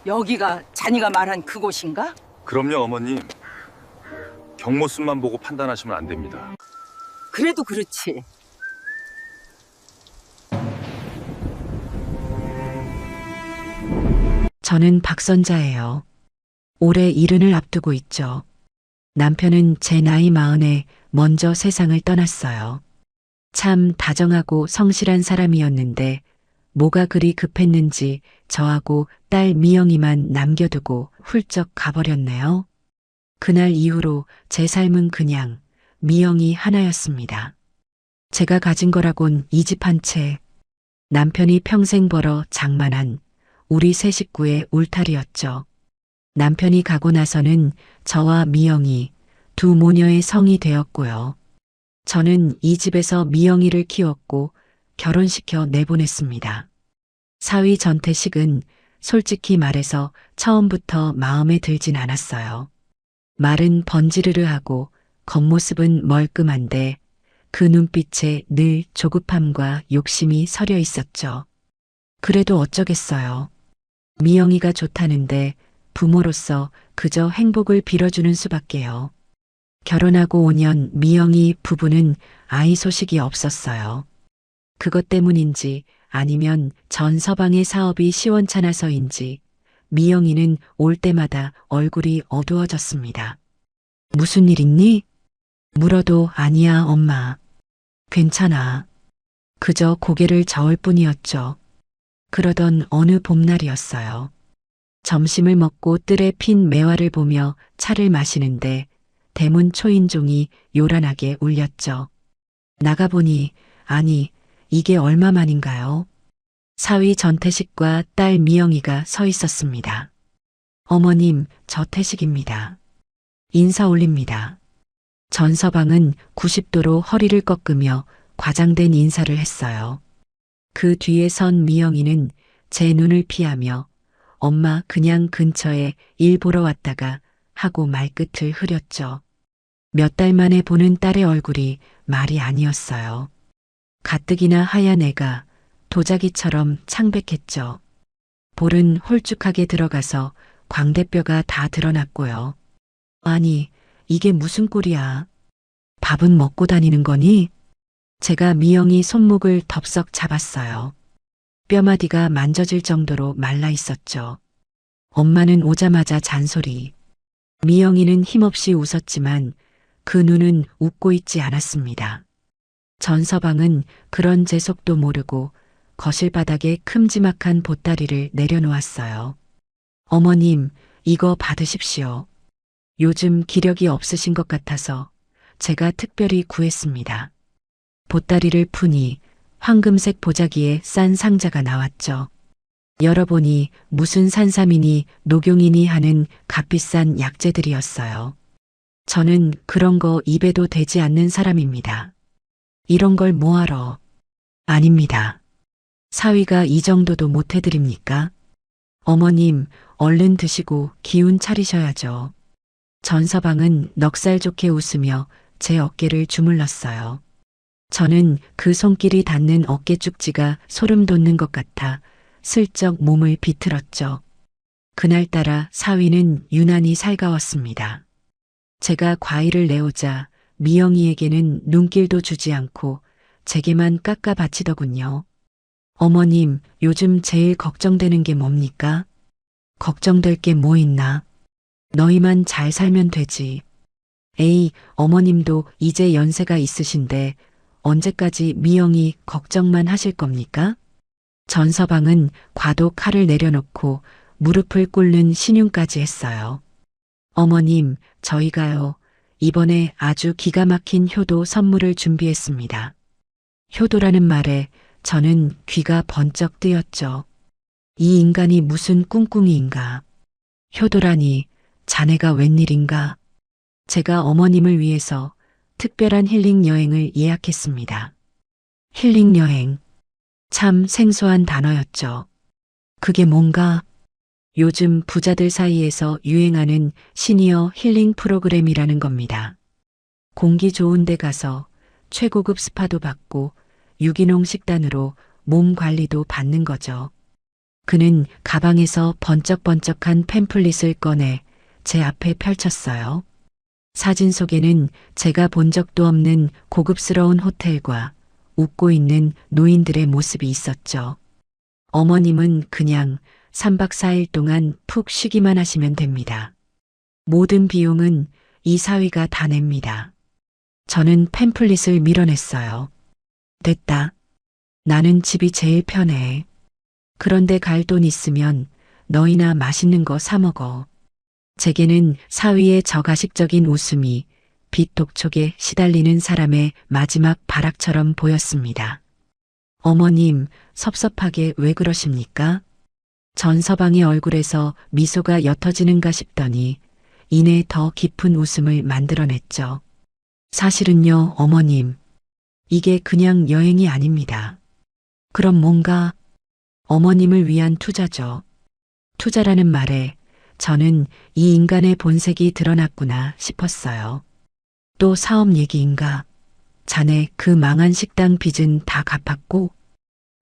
여기가 자니가 말한 그곳인가? 그럼요, 어머님. 경모습만 보고 판단하시면 안 됩니다. 그래도 그렇지. 저는 박선자예요. 올해 일흔을 앞두고 있죠. 남편은 제 나이 40에 먼저 세상을 떠났어요. 참 다정하고 성실한 사람이었는데 뭐가 그리 급했는지 저하고 딸 미영이만 남겨두고 훌쩍 가버렸네요. 그날 이후로 제 삶은 그냥 미영이 하나였습니다. 제가 가진 거라곤 이 집 한 채, 남편이 평생 벌어 장만한 우리 세 식구의 울타리였죠. 남편이 가고 나서는 저와 미영이 두 모녀의 성이 되었고요. 저는 이 집에서 미영이를 키웠고 결혼시켜 내보냈습니다. 사위 전태식은 솔직히 말해서 처음부터 마음에 들진 않았어요. 말은 번지르르하고 겉모습은 멀끔한데 그 눈빛에 늘 조급함과 욕심이 서려 있었죠. 그래도 어쩌겠어요. 미영이가 좋다는데 부모로서 그저 행복을 빌어주는 수밖에요. 결혼하고 5년 미영이 부부는 아이 소식이 없었어요. 그것 때문인지 아니면 전 서방의 사업이 시원찮아서인지 미영이는 올 때마다 얼굴이 어두워졌습니다. 무슨 일 있니? 물어도 아니야, 엄마. 괜찮아. 그저 고개를 저을 뿐이었죠. 그러던 어느 봄날이었어요. 점심을 먹고 뜰에 핀 매화를 보며 차를 마시는데 대문 초인종이 요란하게 울렸죠. 나가보니 아니 이게 얼마만인가요? 사위 전태식과 딸 미영이가 서 있었습니다. 어머님, 저 태식입니다. 인사 올립니다. 전 서방은 90도로 허리를 꺾으며 과장된 인사를 했어요. 그 뒤에 선 미영이는 제 눈을 피하며 엄마 그냥 근처에 일 보러 왔다가 하고 말끝을 흐렸죠. 몇 달 만에 보는 딸의 얼굴이 말이 아니었어요. 가뜩이나 하얀 애가 도자기처럼 창백했죠. 볼은 홀쭉하게 들어가서 광대뼈가 다 드러났고요. 아니, 이게 무슨 꼴이야. 밥은 먹고 다니는 거니? 제가 미영이 손목을 덥석 잡았어요. 뼈마디가 만져질 정도로 말라 있었죠. 엄마는 오자마자 잔소리. 미영이는 힘없이 웃었지만 그 눈은 웃고 있지 않았습니다. 전 서방은 그런 제 속도 모르고 거실 바닥에 큼지막한 보따리를 내려놓았어요. 어머님, 이거 받으십시오. 요즘 기력이 없으신 것 같아서 제가 특별히 구했습니다. 보따리를 푸니 황금색 보자기에 싼 상자가 나왔죠. 열어보니 무슨 산삼이니 녹용이니 하는 값비싼 약재들이었어요. 저는 그런 거 입에도 대지 않는 사람입니다. 이런 걸 뭐하러? 아닙니다. 사위가 이 정도도 못 해드립니까? 어머님, 얼른 드시고 기운 차리셔야죠. 전 서방은 넉살 좋게 웃으며 제 어깨를 주물렀어요. 저는 그 손길이 닿는 어깨 쪽지가 소름 돋는 것 같아 슬쩍 몸을 비틀었죠. 그날따라 사위는 유난히 살가웠습니다. 제가 과일을 내오자 미영이에게는 눈길도 주지 않고 제게만 깎아 바치더군요. 어머님, 요즘 제일 걱정되는 게 뭡니까? 걱정될 게 뭐 있나? 너희만 잘 살면 되지. 에이, 어머님도 이제 연세가 있으신데 언제까지 미영이 걱정만 하실 겁니까? 전 서방은 과도 칼을 내려놓고 무릎을 꿇는 신용까지 했어요. 어머님, 저희가요, 이번에 아주 기가 막힌 효도 선물을 준비했습니다. 효도라는 말에 저는 귀가 번쩍 뜨였죠. 이 인간이 무슨 꿍꿍이인가. 효도라니 자네가 웬일인가. 제가 어머님을 위해서 특별한 힐링 여행을 예약했습니다. 힐링 여행. 참 생소한 단어였죠. 그게 뭔가? 요즘 부자들 사이에서 유행하는 시니어 힐링 프로그램이라는 겁니다. 공기 좋은 데 가서 최고급 스파도 받고 유기농 식단으로 몸 관리도 받는 거죠. 그는 가방에서 번쩍번쩍한 팸플릿을 꺼내 제 앞에 펼쳤어요. 사진 속에는 제가 본 적도 없는 고급스러운 호텔과 웃고 있는 노인들의 모습이 있었죠. 어머님은 그냥 3박 4일 동안 푹 쉬기만 하시면 됩니다. 모든 비용은 이 사위가 다 냅니다. 저는 팸플릿을 밀어냈어요. 됐다. 나는 집이 제일 편해. 그런데 갈 돈 있으면 너희나 맛있는 거 사 먹어. 제게는 사위의 저가식적인 웃음이 빛 독촉에 시달리는 사람의 마지막 발악처럼 보였습니다. 어머님, 섭섭하게 왜 그러십니까? 전서방의 얼굴에서 미소가 옅어지는가 싶더니 이내 더 깊은 웃음을 만들어냈죠. 사실은요, 어머님. 이게 그냥 여행이 아닙니다. 그럼 뭔가 어머님을 위한 투자죠. 투자라는 말에 저는 이 인간의 본색이 드러났구나 싶었어요. 또 사업 얘기인가? 자네 그 망한 식당 빚은 다 갚았고?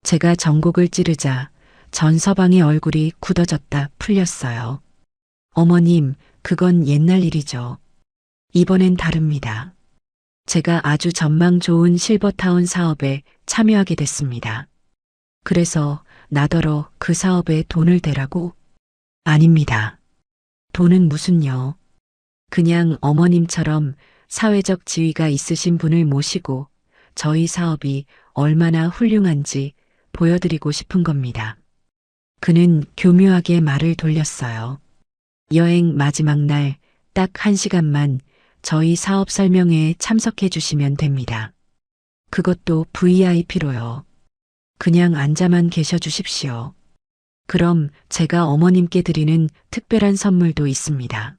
제가 전곡을 찌르자 전서방의 얼굴이 굳어졌다 풀렸어요. 어머님, 그건 옛날 일이죠. 이번엔 다릅니다. 제가 아주 전망 좋은 실버타운 사업에 참여하게 됐습니다. 그래서 나더러 그 사업에 돈을 대라고? 아닙니다. 돈은 무슨요. 그냥 어머님처럼 사회적 지위가 있으신 분을 모시고 저희 사업이 얼마나 훌륭한지 보여드리고 싶은 겁니다. 그는 교묘하게 말을 돌렸어요. 여행 마지막 날 딱 1시간만 저희 사업 설명회에 참석해 주시면 됩니다. 그것도 VIP로요. 그냥 앉아만 계셔 주십시오. 그럼 제가 어머님께 드리는 특별한 선물도 있습니다.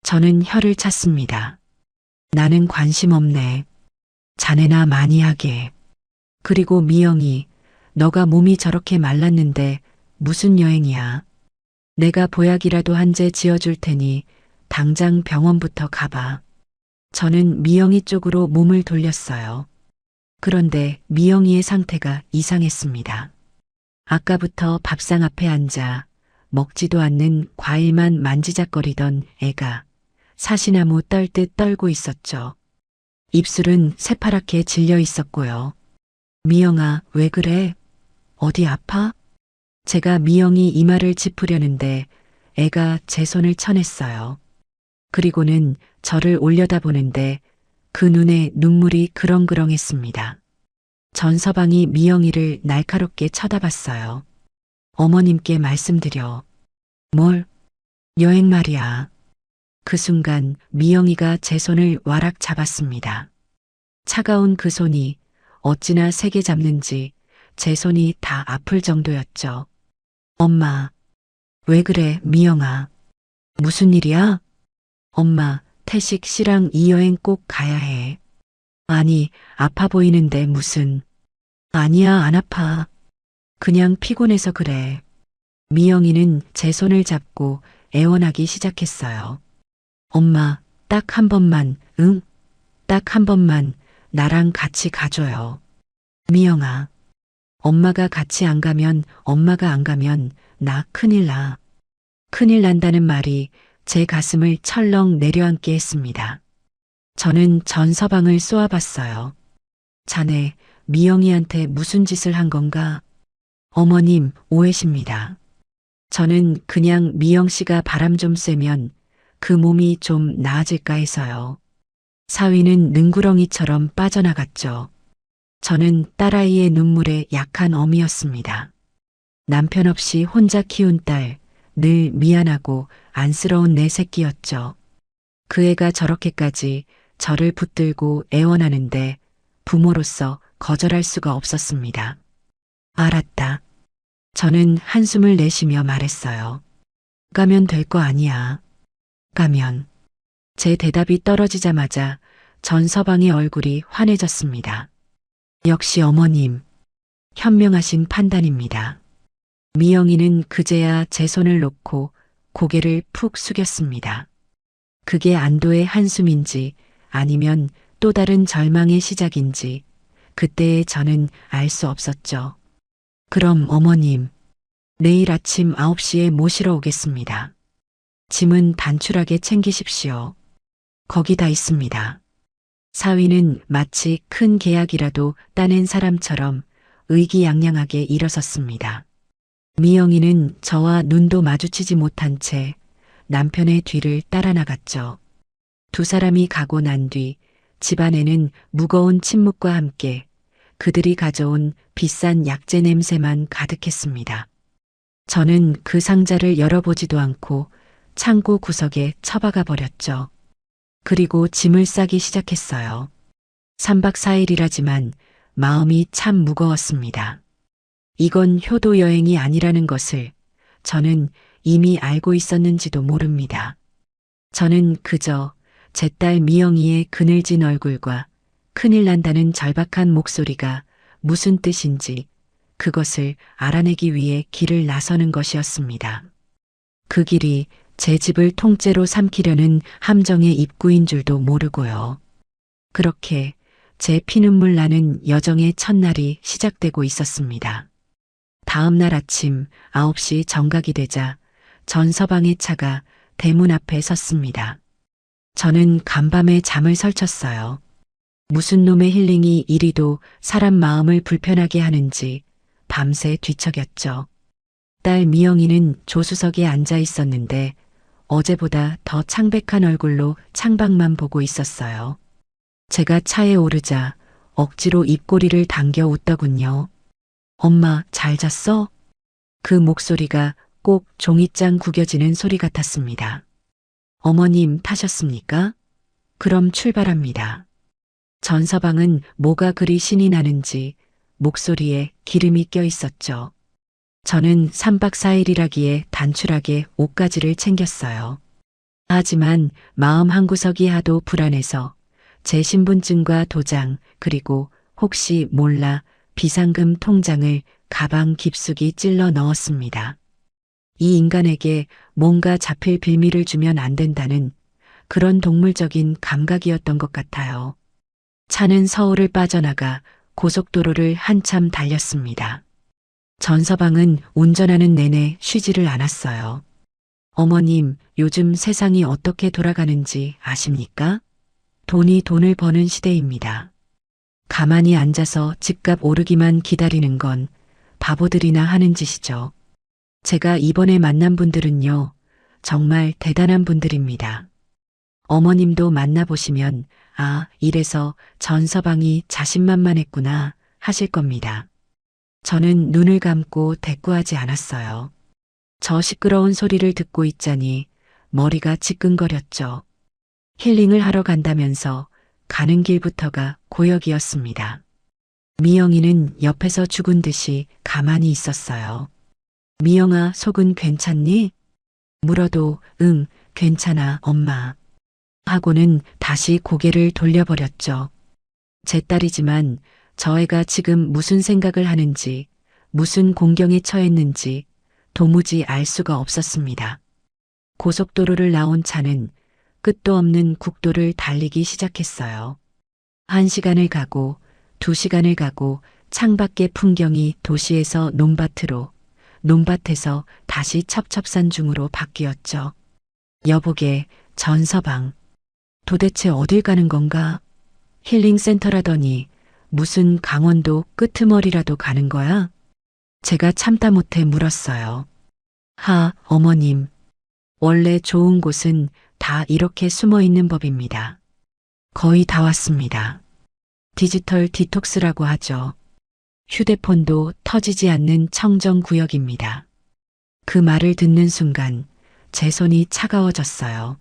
저는 혀를 찼습니다. 나는 관심 없네. 자네나 많이 하게. 그리고 미영이, 너가 몸이 저렇게 말랐는데 무슨 여행이야. 내가 보약이라도 한 제 지어줄 테니 당장 병원부터 가봐. 저는 미영이 쪽으로 몸을 돌렸어요. 그런데 미영이의 상태가 이상했습니다. 아까부터 밥상 앞에 앉아 먹지도 않는 과일만 만지작거리던 애가 사시나무 떨듯 떨고 있었죠. 입술은 새파랗게 질려 있었고요. 미영아, 왜 그래? 어디 아파? 제가 미영이 이마를 짚으려는데 애가 제 손을 쳐냈어요. 그리고는 저를 올려다보는데 그 눈에 눈물이 그렁그렁했습니다. 전서방이 미영이를 날카롭게 쳐다봤어요. 어머님께 말씀드려. 뭘? 여행 말이야. 그 순간 미영이가 제 손을 와락 잡았습니다. 차가운 그 손이 어찌나 세게 잡는지 제 손이 다 아플 정도였죠. 엄마, 왜 그래, 미영아? 무슨 일이야? 엄마, 태식 씨랑 이 여행 꼭 가야 해. 아니, 아파 보이는데 무슨. 아니야, 안 아파. 그냥 피곤해서 그래. 미영이는 제 손을 잡고 애원하기 시작했어요. 엄마, 딱 한 번만, 응? 딱 한 번만 나랑 같이 가줘요. 미영아, 엄마가 같이 안 가면, 엄마가 안 가면 나 큰일 나. 큰일 난다는 말이 제 가슴을 철렁 내려앉게 했습니다. 저는 전서방을 쏘아봤어요. 자네, 미영이한테 무슨 짓을 한 건가? 어머님, 오해십니다. 저는 그냥 미영 씨가 바람 좀 쐬면 그 몸이 좀 나아질까 해서요. 사위는 능구렁이처럼 빠져나갔죠. 저는 딸아이의 눈물에 약한 어미였습니다. 남편 없이 혼자 키운 딸, 늘 미안하고 안쓰러운 내 새끼였죠. 그 애가 저렇게까지 저를 붙들고 애원하는데 부모로서 거절할 수가 없었습니다. 알았다. 저는 한숨을 내쉬며 말했어요. 가면 될 거 아니야. 가면. 제 대답이 떨어지자마자 전서방의 얼굴이 환해졌습니다. 역시 어머님, 현명하신 판단입니다. 미영이는 그제야 제 손을 놓고 고개를 푹 숙였습니다. 그게 안도의 한숨인지 아니면 또 다른 절망의 시작인지 그때의 저는 알 수 없었죠. 그럼 어머님, 내일 아침 9시에 모시러 오겠습니다. 짐은 단출하게 챙기십시오. 거기 다 있습니다. 사위는 마치 큰 계약이라도 따낸 사람처럼 의기양양하게 일어섰습니다. 미영이는 저와 눈도 마주치지 못한 채 남편의 뒤를 따라 나갔죠. 두 사람이 가고 난 뒤 집안에는 무거운 침묵과 함께 그들이 가져온 비싼 약재 냄새만 가득했습니다. 저는 그 상자를 열어보지도 않고 창고 구석에 처박아 버렸죠. 그리고 짐을 싸기 시작했어요. 3박 4일이라지만 마음이 참 무거웠습니다. 이건 효도 여행이 아니라는 것을 저는 이미 알고 있었는지도 모릅니다. 저는 그저 제 딸 미영이의 그늘진 얼굴과 큰일 난다는 절박한 목소리가 무슨 뜻인지 그것을 알아내기 위해 길을 나서는 것이었습니다. 그 길이 제 집을 통째로 삼키려는 함정의 입구인 줄도 모르고요. 그렇게 제 피눈물 나는 여정의 첫날이 시작되고 있었습니다. 다음 날 아침 9시 정각이 되자 전서방의 차가 대문 앞에 섰습니다. 저는 간밤에 잠을 설쳤어요. 무슨 놈의 힐링이 이리도 사람 마음을 불편하게 하는지 밤새 뒤척였죠. 딸 미영이는 조수석에 앉아 있었는데 어제보다 더 창백한 얼굴로 창밖만 보고 있었어요. 제가 차에 오르자 억지로 입꼬리를 당겨 웃더군요. 엄마, 잘 잤어? 그 목소리가 꼭 종잇장 구겨지는 소리 같았습니다. 어머님 타셨습니까? 그럼 출발합니다. 전서방은 뭐가 그리 신이 나는지 목소리에 기름이 껴 있었죠. 저는 3박 4일이라기에 단출하게 옷가지를 챙겼어요. 하지만 마음 한구석이 하도 불안해서 제 신분증과 도장 그리고 혹시 몰라 비상금 통장을 가방 깊숙이 찔러 넣었습니다. 이 인간에게 뭔가 잡힐 빌미를 주면 안 된다는 그런 동물적인 감각이었던 것 같아요. 차는 서울을 빠져나가 고속도로를 한참 달렸습니다. 전서방은 운전하는 내내 쉬지를 않았어요. 어머님, 요즘 세상이 어떻게 돌아가는지 아십니까? 돈이 돈을 버는 시대입니다. 가만히 앉아서 집값 오르기만 기다리는 건 바보들이나 하는 짓이죠. 제가 이번에 만난 분들은요, 정말 대단한 분들입니다. 어머님도 만나보시면, 아, 이래서 전서방이 자신만만했구나 하실 겁니다. 저는 눈을 감고 대꾸하지 않았어요. 저 시끄러운 소리를 듣고 있자니 머리가 지끈거렸죠. 힐링을 하러 간다면서 가는 길부터가 고역이었습니다. 미영이는 옆에서 죽은 듯이 가만히 있었어요. 미영아, 속은 괜찮니? 물어도 응, 괜찮아, 엄마. 하고는 다시 고개를 돌려버렸죠. 제 딸이지만 저 애가 지금 무슨 생각을 하는지, 무슨 공경에 처했는지 도무지 알 수가 없었습니다. 고속도로를 나온 차는 끝도 없는 국도를 달리기 시작했어요. 1시간을 가고 2시간을 가고 창밖의 풍경이 도시에서 논밭으로, 논밭에서 다시 첩첩산중으로 바뀌었죠. 여보게, 전서방. 도대체 어딜 가는 건가? 힐링센터라더니 무슨 강원도 끄트머리라도 가는 거야? 제가 참다 못해 물었어요. 하, 어머님. 원래 좋은 곳은 다 이렇게 숨어 있는 법입니다. 거의 다 왔습니다. 디지털 디톡스라고 하죠. 휴대폰도 터지지 않는 청정구역입니다. 그 말을 듣는 순간 제 손이 차가워졌어요.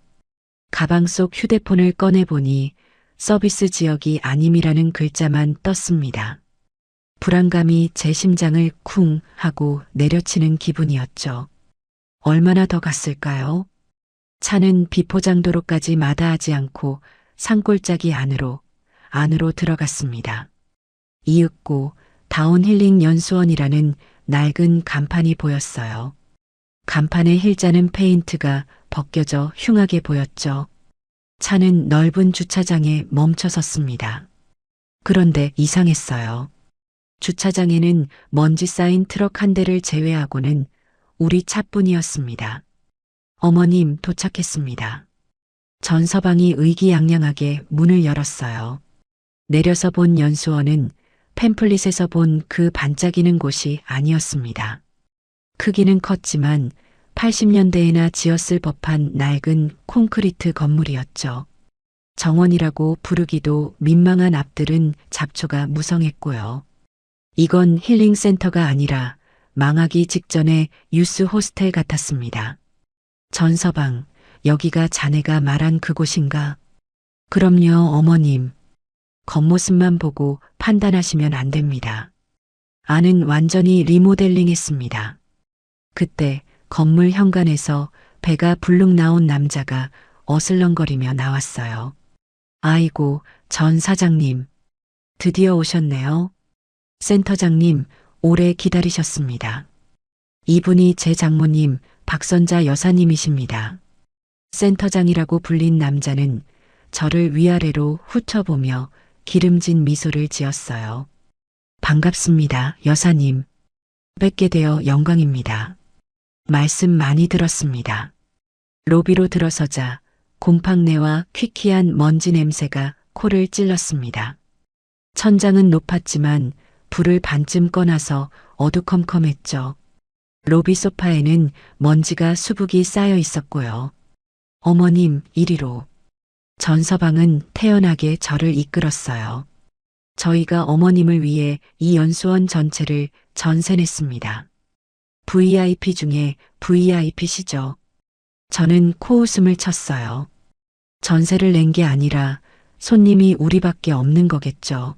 가방 속 휴대폰을 꺼내보니 서비스 지역이 아님이라는 글자만 떴습니다. 불안감이 제 심장을 쿵 하고 내려치는 기분이었죠. 얼마나 더 갔을까요? 차는 비포장도로까지 마다하지 않고 산골짜기 안으로 들어갔습니다. 이윽고 다운힐링 연수원이라는 낡은 간판이 보였어요. 간판의 힐자는 페인트가 벗겨져 흉하게 보였죠. 차는 넓은 주차장에 멈춰 섰습니다. 그런데 이상했어요. 주차장에는 먼지 쌓인 트럭 한 대를 제외하고는 우리 차뿐이었습니다. 어머님 도착했습니다. 전서방이 의기양양하게 문을 열었어요. 내려서 본 연수원은 팸플릿에서 본 그 반짝이는 곳이 아니었습니다. 크기는 컸지만 80년대에나 지었을 법한 낡은 콘크리트 건물이었죠. 정원이라고 부르기도 민망한 앞들은 잡초가 무성했고요. 이건 힐링센터가 아니라 망하기 직전의 유스 호스텔 같았습니다. 전서방, 여기가 자네가 말한 그곳인가? 그럼요, 어머님. 겉모습만 보고 판단하시면 안 됩니다. 안은 완전히 리모델링 했습니다. 그때 건물 현관에서 배가 불룩 나온 남자가 어슬렁거리며 나왔어요. 아이고, 전 사장님. 드디어 오셨네요. 센터장님, 오래 기다리셨습니다. 이분이 제 장모님 박선자 여사님이십니다. 센터장이라고 불린 남자는 저를 위아래로 훑어보며 기름진 미소를 지었어요. 반갑습니다, 여사님. 뵙게 되어 영광입니다. 말씀 많이 들었습니다. 로비로 들어서자 곰팡내와 퀴퀴한 먼지 냄새가 코를 찔렀습니다. 천장은 높았지만 불을 반쯤 꺼놔서 어두컴컴했죠. 로비 소파에는 먼지가 수북이 쌓여 있었고요. 어머님, 이리로. 전서방은 태연하게 저를 이끌었어요. 저희가 어머님을 위해 이 연수원 전체를 전세냈습니다. VIP 중에 VIP시죠. 저는 코웃음을 쳤어요. 전세를 낸 게 아니라 손님이 우리밖에 없는 거겠죠.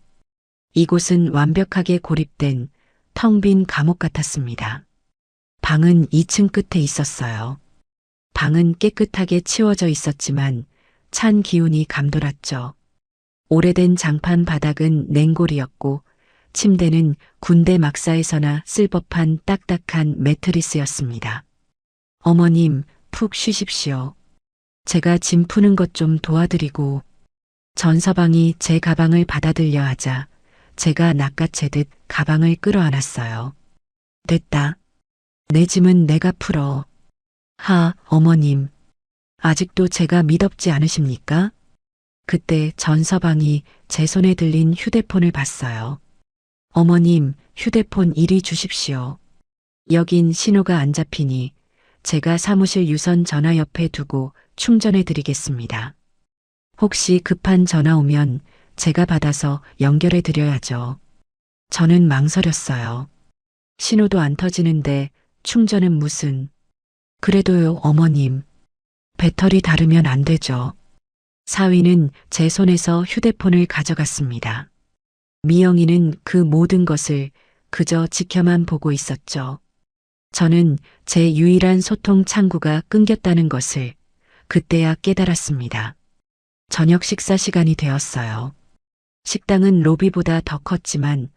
이곳은 완벽하게 고립된 텅 빈 감옥 같았습니다. 방은 2층 끝에 있었어요. 방은 깨끗하게 치워져 있었지만 찬 기운이 감돌았죠. 오래된 장판 바닥은 냉골이었고 침대는 군대 막사에서나 쓸 법한 딱딱한 매트리스였습니다. 어머님, 푹 쉬십시오. 제가 짐 푸는 것 좀 도와드리고. 전서방이 제 가방을 받아들려 하자 제가 낚아채듯 가방을 끌어안았어요. 됐다. 내 짐은 내가 풀어. 하, 어머님. 아직도 제가 미덥지 않으십니까? 그때 전서방이 제 손에 들린 휴대폰을 봤어요. 어머님, 휴대폰 이리 주십시오. 여긴 신호가 안 잡히니 제가 사무실 유선 전화 옆에 두고 충전해 드리겠습니다. 혹시 급한 전화 오면 제가 받아서 연결해 드려야죠. 저는 망설였어요. 신호도 안 터지는데 충전은 무슨. 그래도요, 어머님. 배터리 다르면 안 되죠. 사위는 제 손에서 휴대폰을 가져갔습니다. 미영이는 그 모든 것을 그저 지켜만 보고 있었죠. 저는 제 유일한 소통 창구가 끊겼다는 것을 그때야 깨달았습니다. 저녁 식사 시간이 되었어요. 식당은 로비보다 더 컸지만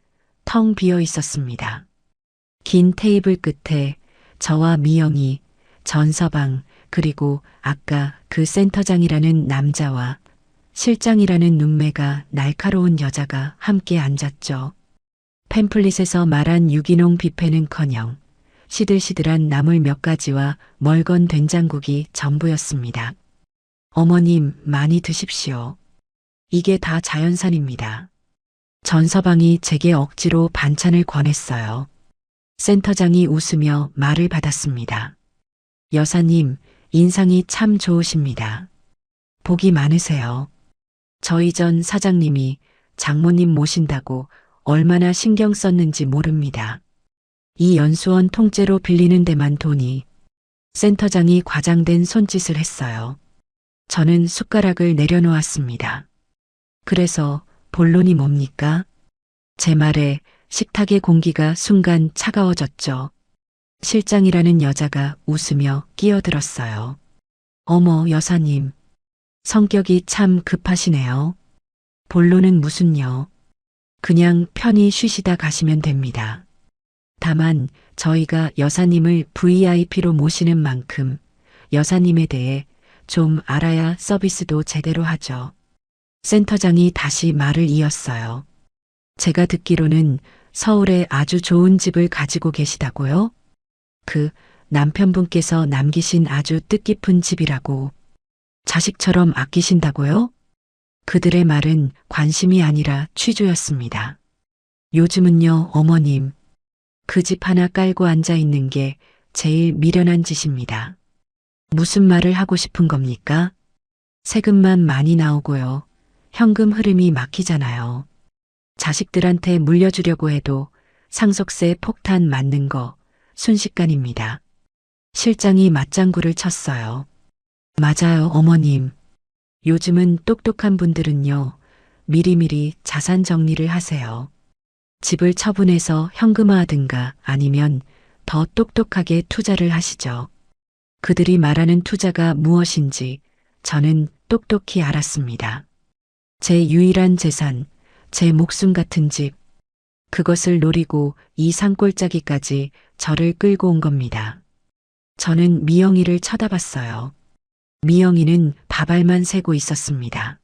텅 비어 있었습니다. 긴 테이블 끝에 저와 미영이, 전서방, 그리고 아까 그 센터장이라는 남자와 실장이라는 눈매가 날카로운 여자가 함께 앉았죠. 팸플릿에서 말한 유기농 뷔페는커녕 시들시들한 나물 몇 가지와 멀건 된장국이 전부였습니다. 어머님, 많이 드십시오. 이게 다 자연산입니다. 전서방이 제게 억지로 반찬을 권했어요. 센터장이 웃으며 말을 받았습니다. 여사님, 인상이 참 좋으십니다. 복이 많으세요. 저희 전 사장님이 장모님 모신다고 얼마나 신경 썼는지 모릅니다. 이 연수원 통째로 빌리는 데만 돈이. 센터장이 과장된 손짓을 했어요. 저는 숟가락을 내려놓았습니다. 그래서 본론이 뭡니까? 제 말에 식탁의 공기가 순간 차가워졌죠. 실장이라는 여자가 웃으며 끼어들었어요. 어머, 여사님. 성격이 참 급하시네요. 본론은 무슨요? 그냥 편히 쉬시다 가시면 됩니다. 다만 저희가 여사님을 VIP로 모시는 만큼 여사님에 대해 좀 알아야 서비스도 제대로 하죠. 센터장이 다시 말을 이었어요. 제가 듣기로는 서울에 아주 좋은 집을 가지고 계시다고요? 그 남편분께서 남기신 아주 뜻깊은 집이라고. 자식처럼 아끼신다고요? 그들의 말은 관심이 아니라 취조였습니다. 요즘은요, 어머님. 그 집 하나 깔고 앉아 있는 게 제일 미련한 짓입니다. 무슨 말을 하고 싶은 겁니까? 세금만 많이 나오고요. 현금 흐름이 막히잖아요. 자식들한테 물려주려고 해도 상속세 폭탄 맞는 거 순식간입니다. 실장이 맞장구를 쳤어요. 맞아요, 어머님. 요즘은 똑똑한 분들은요, 미리미리 자산 정리를 하세요. 집을 처분해서 현금화하든가 아니면 더 똑똑하게 투자를 하시죠. 그들이 말하는 투자가 무엇인지 저는 똑똑히 알았습니다. 제 유일한 재산, 제 목숨 같은 집, 그것을 노리고 이 산골짜기까지 저를 끌고 온 겁니다. 저는 미영이를 쳐다봤어요. 미영이는 밥알만 세고 있었습니다.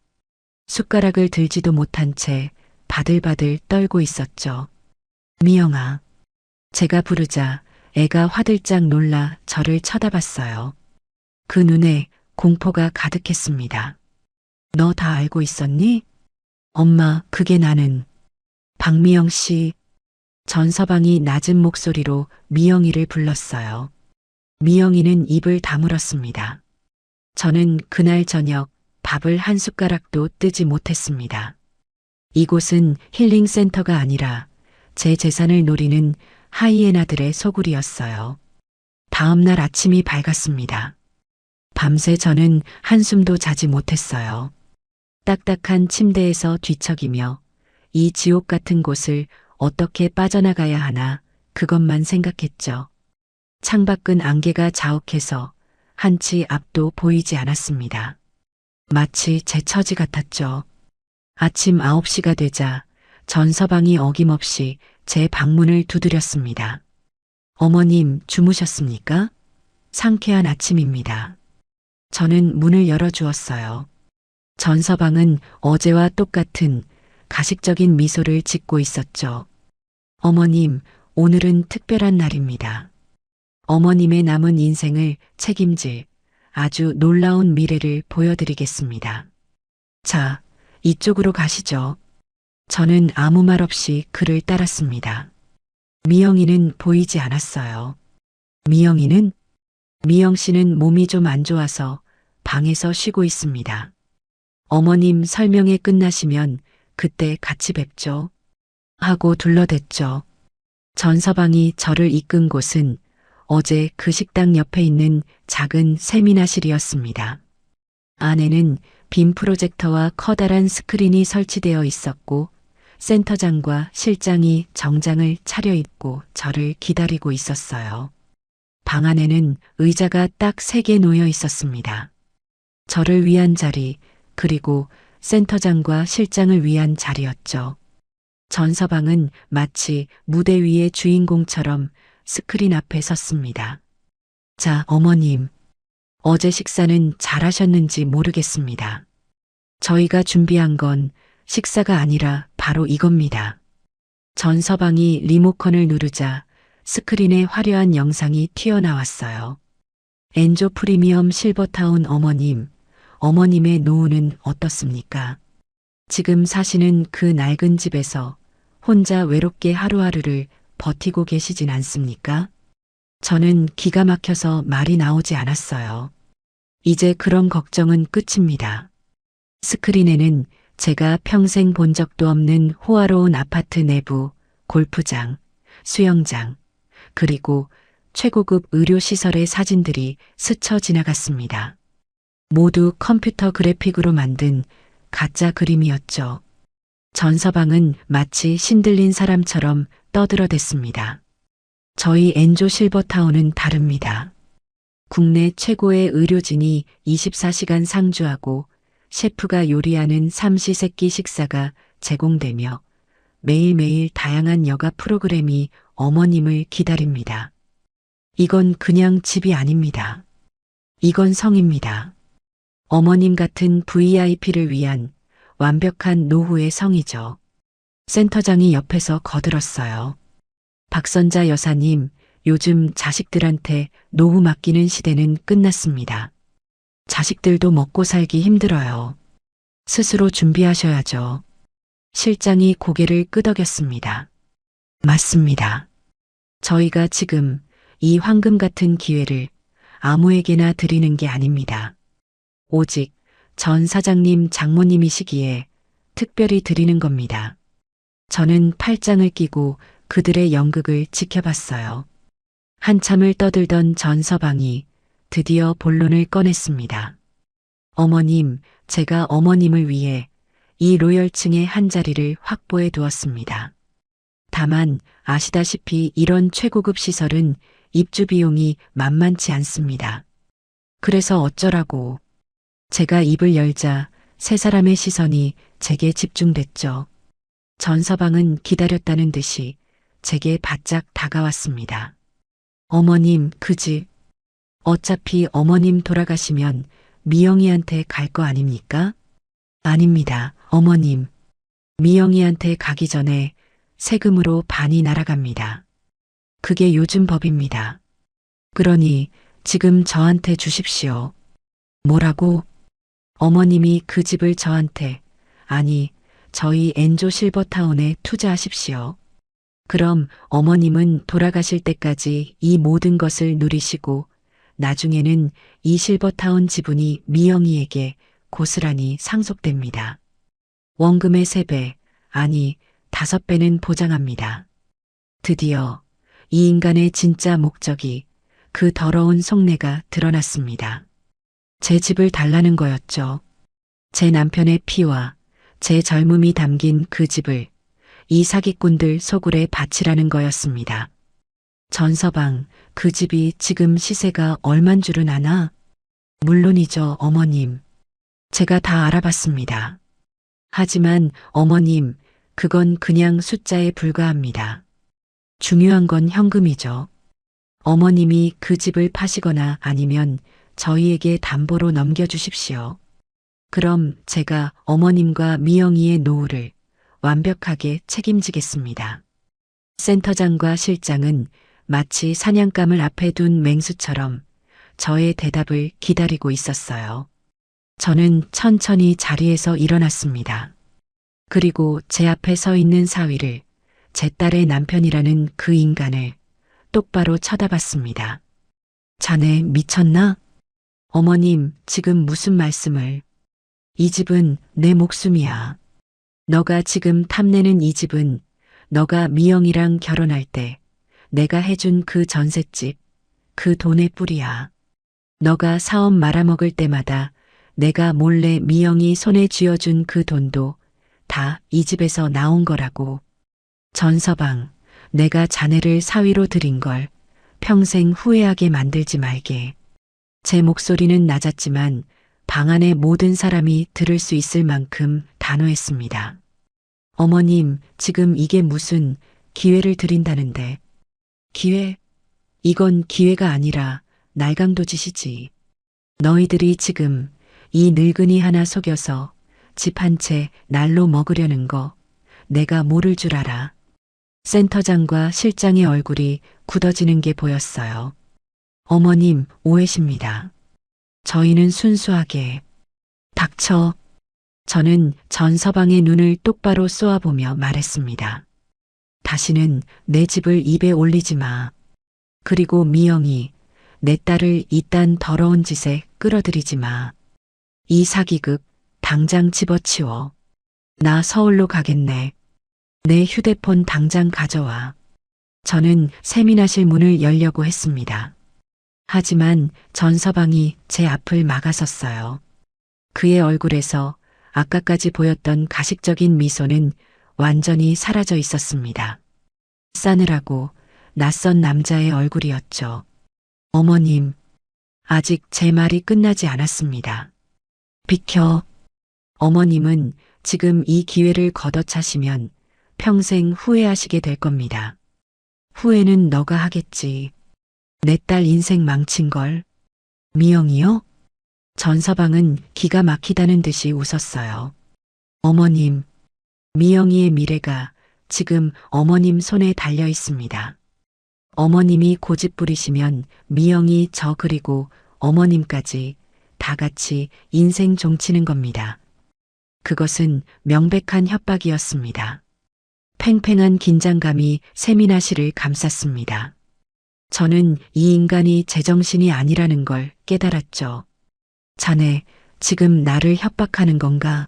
숟가락을 들지도 못한 채 바들바들 떨고 있었죠. 미영아. 제가 부르자 애가 화들짝 놀라 저를 쳐다봤어요. 그 눈에 공포가 가득했습니다. 너 다 알고 있었니? 엄마, 그게 나는. 박미영 씨. 전서방이 낮은 목소리로 미영이를 불렀어요. 미영이는 입을 다물었습니다. 저는 그날 저녁 밥을 한 숟가락도 뜨지 못했습니다. 이곳은 힐링센터가 아니라 제 재산을 노리는 하이에나들의 소굴이었어요. 다음 날 아침이 밝았습니다. 밤새 저는 한숨도 자지 못했어요. 딱딱한 침대에서 뒤척이며 이 지옥 같은 곳을 어떻게 빠져나가야 하나 그것만 생각했죠. 창밖은 안개가 자욱해서 한치 앞도 보이지 않았습니다. 마치 제 처지 같았죠. 아침 9시가 되자 전서방이 어김없이 제 방문을 두드렸습니다. 어머님, 주무셨습니까? 상쾌한 아침입니다. 저는 문을 열어주었어요. 전서방은 어제와 똑같은 가식적인 미소를 짓고 있었죠. 어머님, 오늘은 특별한 날입니다. 어머님의 남은 인생을 책임질 아주 놀라운 미래를 보여드리겠습니다. 자, 이쪽으로 가시죠. 저는 아무 말 없이 그를 따랐습니다. 미영이는 보이지 않았어요. 미영이는? 미영 씨는 몸이 좀 안 좋아서 방에서 쉬고 있습니다. 어머님 설명회 끝나시면 그때 같이 뵙죠. 하고 둘러댔죠. 전서방이 저를 이끈 곳은 어제 그 식당 옆에 있는 작은 세미나실이었습니다. 안에는 빔 프로젝터와 커다란 스크린이 설치되어 있었고 센터장과 실장이 정장을 차려입고 저를 기다리고 있었어요. 방 안에는 의자가 딱 3개 놓여 있었습니다. 저를 위한 자리, 그리고 센터장과 실장을 위한 자리였죠. 전서방은 마치 무대 위의 주인공처럼 스크린 앞에 섰습니다. 자, 어머님. 어제 식사는 잘하셨는지 모르겠습니다. 저희가 준비한 건 식사가 아니라 바로 이겁니다. 전서방이 리모컨을 누르자 스크린에 화려한 영상이 튀어나왔어요. 엔조 프리미엄 실버타운 어머님, 어머님의 노후는 어떻습니까? 지금 사시는 그 낡은 집에서 혼자 외롭게 하루하루를 버티고 계시진 않습니까? 저는 기가 막혀서 말이 나오지 않았어요. 이제 그런 걱정은 끝입니다. 스크린에는 제가 평생 본 적도 없는 호화로운 아파트 내부, 골프장, 수영장, 그리고 최고급 의료시설의 사진들이 스쳐 지나갔습니다. 모두 컴퓨터 그래픽으로 만든 가짜 그림이었죠. 전서방은 마치 신들린 사람처럼 떠들어댔습니다. 저희 엔조 실버타운은 다릅니다. 국내 최고의 의료진이 24시간 상주하고 셰프가 요리하는 삼시세끼 식사가 제공되며 매일매일 다양한 여가 프로그램이 어머님을 기다립니다. 이건 그냥 집이 아닙니다. 이건 성입니다. 어머님 같은 VIP를 위한 완벽한 노후의 성이죠. 센터장이 옆에서 거들었어요. 박선자 여사님, 요즘 자식들한테 노후 맡기는 시대는 끝났습니다. 자식들도 먹고 살기 힘들어요. 스스로 준비하셔야죠. 실장이 고개를 끄덕였습니다. 맞습니다. 저희가 지금 이 황금 같은 기회를 아무에게나 드리는 게 아닙니다. 오직 전 사장님 장모님이시기에 특별히 드리는 겁니다. 저는 팔짱을 끼고 그들의 연극을 지켜봤어요. 한참을 떠들던 전서방이 드디어 본론을 꺼냈습니다. 어머님, 제가 어머님을 위해 이 로열층의 한 자리를 확보해 두었습니다. 다만 아시다시피 이런 최고급 시설은 입주 비용이 만만치 않습니다. 그래서 어쩌라고. 제가 입을 열자 세 사람의 시선이 제게 집중됐죠. 전서방은 기다렸다는 듯이 제게 바짝 다가왔습니다. 어머님, 그 집. 어차피 어머님 돌아가시면 미영이한테 갈 거 아닙니까? 아닙니다, 어머님. 미영이한테 가기 전에 세금으로 반이 날아갑니다. 그게 요즘 법입니다. 그러니 지금 저한테 주십시오. 뭐라고? 어머님이 그 집을 저한테, 아니, 저희 엔조 실버타운에 투자하십시오. 그럼 어머님은 돌아가실 때까지 이 모든 것을 누리시고 나중에는 이 실버타운 지분이 미영이에게 고스란히 상속됩니다. 원금의 3배, 아니 5배는 보장합니다. 드디어 이 인간의 진짜 목적이, 그 더러운 속내가 드러났습니다. 제 집을 달라는 거였죠. 제 남편의 피와 제 젊음이 담긴 그 집을 이 사기꾼들 소굴에 바치라는 거였습니다. 전서방, 그 집이 지금 시세가 얼만 줄은 아나? 물론이죠, 어머님. 제가 다 알아봤습니다. 하지만 어머님, 그건 그냥 숫자에 불과합니다. 중요한 건 현금이죠. 어머님이 그 집을 파시거나 아니면 저희에게 담보로 넘겨주십시오. 그럼 제가 어머님과 미영이의 노후를 완벽하게 책임지겠습니다. 센터장과 실장은 마치 사냥감을 앞에 둔 맹수처럼 저의 대답을 기다리고 있었어요. 저는 천천히 자리에서 일어났습니다. 그리고 제 앞에 서 있는 사위를, 제 딸의 남편이라는 그 인간을 똑바로 쳐다봤습니다. 자네 미쳤나? 어머님, 지금 무슨 말씀을. 이 집은 내 목숨이야. 너가 지금 탐내는 이 집은 너가 미영이랑 결혼할 때 내가 해준 그 전셋집, 그 돈의 뿌리야. 너가 사업 말아먹을 때마다 내가 몰래 미영이 손에 쥐어준 그 돈도 다 이 집에서 나온 거라고. 전서방, 내가 자네를 사위로 들인 걸 평생 후회하게 만들지 말게. 제 목소리는 낮았지만 방 안의 모든 사람이 들을 수 있을 만큼 단호했습니다. 어머님, 지금 이게 무슨 기회를 드린다는데. 기회? 이건 기회가 아니라 날강도짓이지. 너희들이 지금 이 늙은이 하나 속여서 집 한 채 날로 먹으려는 거 내가 모를 줄 알아. 센터장과 실장의 얼굴이 굳어지는 게 보였어요. 어머님, 오해십니다. 저희는 순수하게. 닥쳐. 저는 전서방의 눈을 똑바로 쏘아보며 말했습니다. 다시는 내 집을 입에 올리지 마. 그리고 미영이, 내 딸을 이딴 더러운 짓에 끌어들이지 마. 이 사기극 당장 집어치워. 나 서울로 가겠네. 내 휴대폰 당장 가져와. 저는 세민하실 문을 열려고 했습니다. 하지만 전서방이 제 앞을 막아섰어요. 그의 얼굴에서 아까까지 보였던 가식적인 미소는 완전히 사라져 있었습니다. 싸늘하고 낯선 남자의 얼굴이었죠. 어머님, 아직 제 말이 끝나지 않았습니다. 비켜. 어머님은 지금 이 기회를 걷어차시면 평생 후회하시게 될 겁니다. 후회는 너가 하겠지. 내 딸 인생 망친 걸. 미영이요? 전서방은 기가 막히다는 듯이 웃었어요. 어머님, 미영이의 미래가 지금 어머님 손에 달려 있습니다. 어머님이 고집 부리시면 미영이 저 그리고 어머님까지 다 같이 인생 종치는 겁니다. 그것은 명백한 협박이었습니다. 팽팽한 긴장감이 세민아 씨를 감쌌습니다. 저는 이 인간이 제정신이 아니라는 걸 깨달았죠. 자네, 지금 나를 협박하는 건가?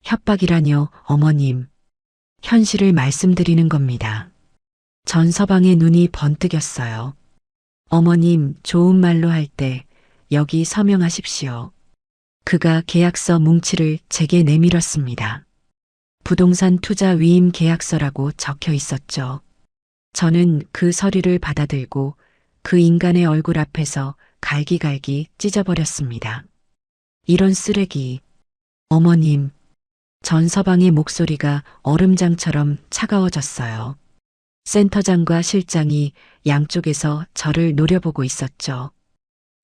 협박이라뇨, 어머님. 현실을 말씀드리는 겁니다. 전서방의 눈이 번뜩였어요. 어머님, 좋은 말로 할 때 여기 서명하십시오. 그가 계약서 뭉치를 제게 내밀었습니다. 부동산 투자 위임 계약서라고 적혀 있었죠. 저는 그 서류를 받아들고 그 인간의 얼굴 앞에서 갈기갈기 찢어버렸습니다. 이런 쓰레기. 어머님. 전서방의 목소리가 얼음장처럼 차가워졌어요. 센터장과 실장이 양쪽에서 저를 노려보고 있었죠.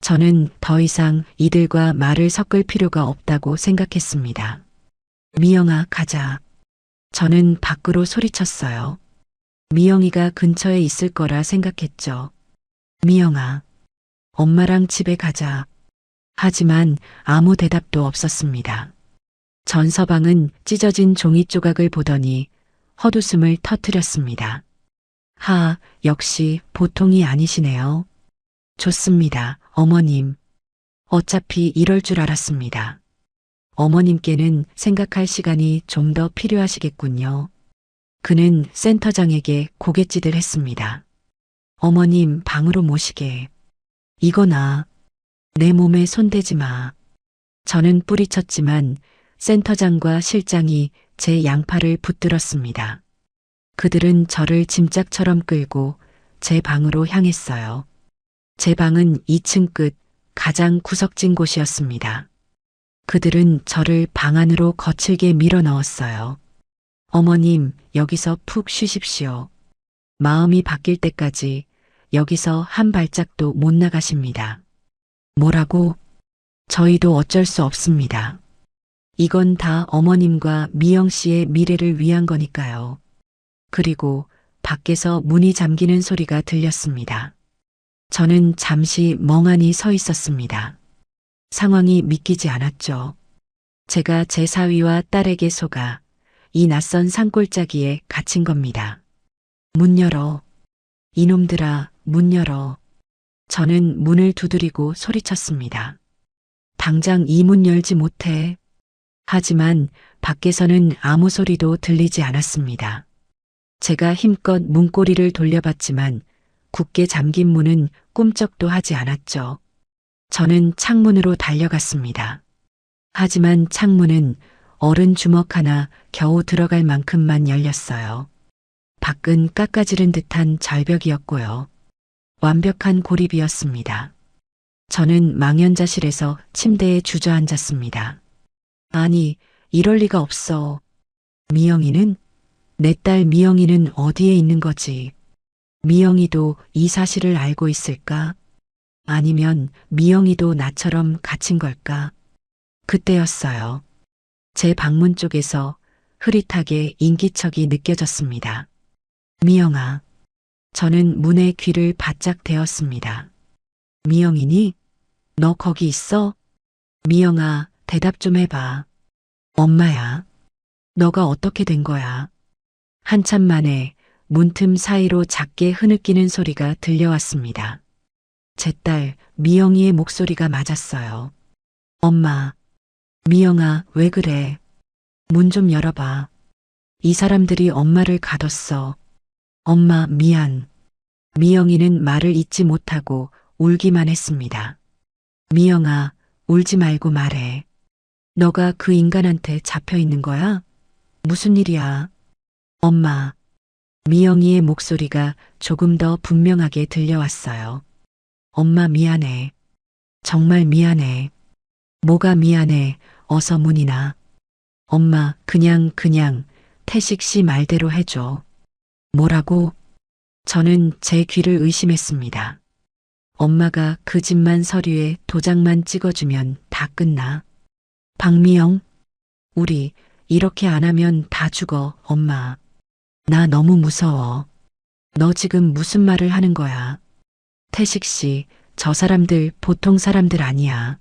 저는 더 이상 이들과 말을 섞을 필요가 없다고 생각했습니다. 미영아, 가자. 저는 밖으로 소리쳤어요. 미영이가 근처에 있을 거라 생각했죠. 미영아, 엄마랑 집에 가자. 하지만 아무 대답도 없었습니다. 전서방은 찢어진 종이 조각을 보더니 헛웃음을 터뜨렸습니다. 역시 보통이 아니시네요. 좋습니다, 어머님. 어차피 이럴 줄 알았습니다. 어머님께는 생각할 시간이 좀 더 필요하시겠군요. 그는 센터장에게 고갯짓을 했습니다. 어머님 방으로 모시게. 이거나 내 몸에 손대지 마. 저는 뿌리쳤지만 센터장과 실장이 제 양팔을 붙들었습니다. 그들은 저를 짐짝처럼 끌고 제 방으로 향했어요. 제 방은 2층 끝 가장 구석진 곳이었습니다. 그들은 저를 방 안으로 거칠게 밀어 넣었어요. 어머님, 여기서 푹 쉬십시오. 마음이 바뀔 때까지 여기서 한 발짝도 못 나가십니다. 뭐라고? 저희도 어쩔 수 없습니다. 이건 다 어머님과 미영 씨의 미래를 위한 거니까요. 그리고 밖에서 문이 잠기는 소리가 들렸습니다. 저는 잠시 멍하니 서 있었습니다. 상황이 믿기지 않았죠. 제가 제 사위와 딸에게 속아 이 낯선 산골짜기에 갇힌 겁니다. 문 열어. 이놈들아, 문 열어. 저는 문을 두드리고 소리쳤습니다. 당장 이 문 열지 못해. 하지만 밖에서는 아무 소리도 들리지 않았습니다. 제가 힘껏 문고리를 돌려봤지만 굳게 잠긴 문은 꿈쩍도 하지 않았죠. 저는 창문으로 달려갔습니다. 하지만 창문은 어른 주먹 하나 겨우 들어갈 만큼만 열렸어요. 밖은 깎아지른 듯한 절벽이었고요. 완벽한 고립이었습니다. 저는 망연자실해서 침대에 주저앉았습니다. 아니, 이럴 리가 없어. 미영이는? 내 딸 미영이는 어디에 있는 거지? 미영이도 이 사실을 알고 있을까? 아니면 미영이도 나처럼 갇힌 걸까? 그때였어요. 제 방문 쪽에서 흐릿하게 인기척이 느껴졌습니다. 미영아. 저는 문에 귀를 바짝 대었습니다. 미영이니? 너 거기 있어? 미영아, 대답 좀 해봐. 엄마야. 너가 어떻게 된 거야? 한참 만에 문틈 사이로 작게 흐느끼는 소리가 들려왔습니다. 제 딸 미영이의 목소리가 맞았어요. 엄마. 미영아, 왜 그래? 문 좀 열어봐. 이 사람들이 엄마를 가뒀어. 엄마, 미안. 미영이는 말을 잇지 못하고 울기만 했습니다. 미영아, 울지 말고 말해. 너가 그 인간한테 잡혀 있는 거야? 무슨 일이야? 엄마. 미영이의 목소리가 조금 더 분명하게 들려왔어요. 엄마 미안해. 정말 미안해. 뭐가 미안해. 어서 문이나. 엄마, 그냥 태식 씨 말대로 해줘. 뭐라고? 저는 제 귀를 의심했습니다. 엄마가 그 집만 서류에 도장만 찍어주면 다 끝나. 박미영, 우리 이렇게 안 하면 다 죽어, 엄마. 나 너무 무서워. 너 지금 무슨 말을 하는 거야? 태식 씨, 저 사람들 보통 사람들 아니야.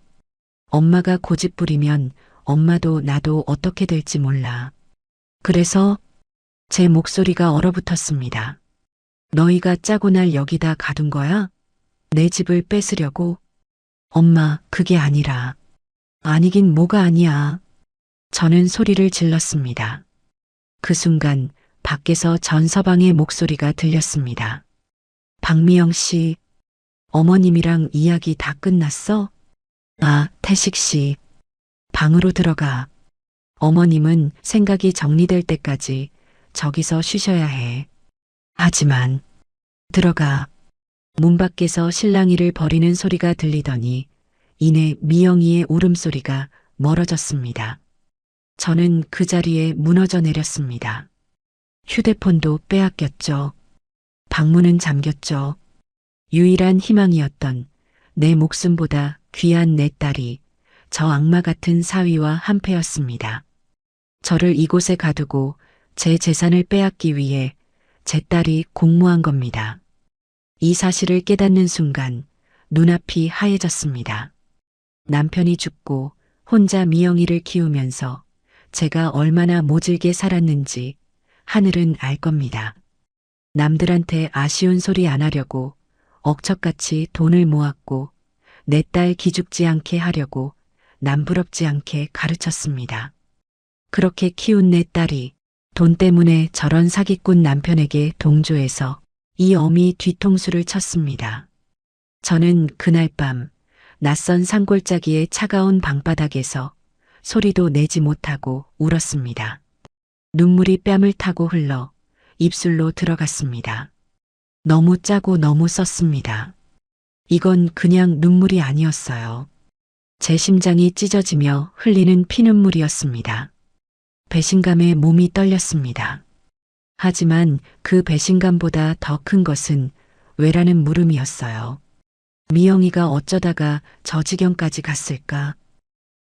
엄마가 고집 부리면 엄마도 나도 어떻게 될지 몰라. 그래서 제 목소리가 얼어붙었습니다. 너희가 짜고 날 여기다 가둔 거야? 내 집을 뺏으려고? 엄마, 그게 아니라. 아니긴 뭐가 아니야. 저는 소리를 질렀습니다. 그 순간 밖에서 전서방의 목소리가 들렸습니다. 박미영 씨, 어머님이랑 이야기 다 끝났어? 아, 태식 씨. 방으로 들어가. 어머님은 생각이 정리될 때까지 저기서 쉬셔야 해. 하지만 들어가. 문 밖에서 실랑이를 벌이는 소리가 들리더니 이내 미영이의 울음소리가 멀어졌습니다. 저는 그 자리에 무너져 내렸습니다. 휴대폰도 빼앗겼죠. 방문은 잠겼죠. 유일한 희망이었던 내 목숨보다 귀한 내 딸이 저 악마 같은 사위와 한패였습니다. 저를 이곳에 가두고 제 재산을 빼앗기 위해 제 딸이 공모한 겁니다. 이 사실을 깨닫는 순간 눈앞이 하얘졌습니다. 남편이 죽고 혼자 미영이를 키우면서 제가 얼마나 모질게 살았는지 하늘은 알 겁니다. 남들한테 아쉬운 소리 안 하려고 억척같이 돈을 모았고 내 딸 기죽지 않게 하려고 남부럽지 않게 가르쳤습니다. 그렇게 키운 내 딸이 돈 때문에 저런 사기꾼 남편에게 동조해서 이 어미 뒤통수를 쳤습니다. 저는 그날 밤 낯선 산골짜기의 차가운 방바닥에서 소리도 내지 못하고 울었습니다. 눈물이 뺨을 타고 흘러 입술로 들어갔습니다. 너무 짜고 너무 썼습니다. 이건 그냥 눈물이 아니었어요. 제 심장이 찢어지며 흘리는 피눈물이었습니다. 배신감에 몸이 떨렸습니다. 하지만 그 배신감보다 더 큰 것은 왜라는 물음이었어요. 미영이가 어쩌다가 저 지경까지 갔을까?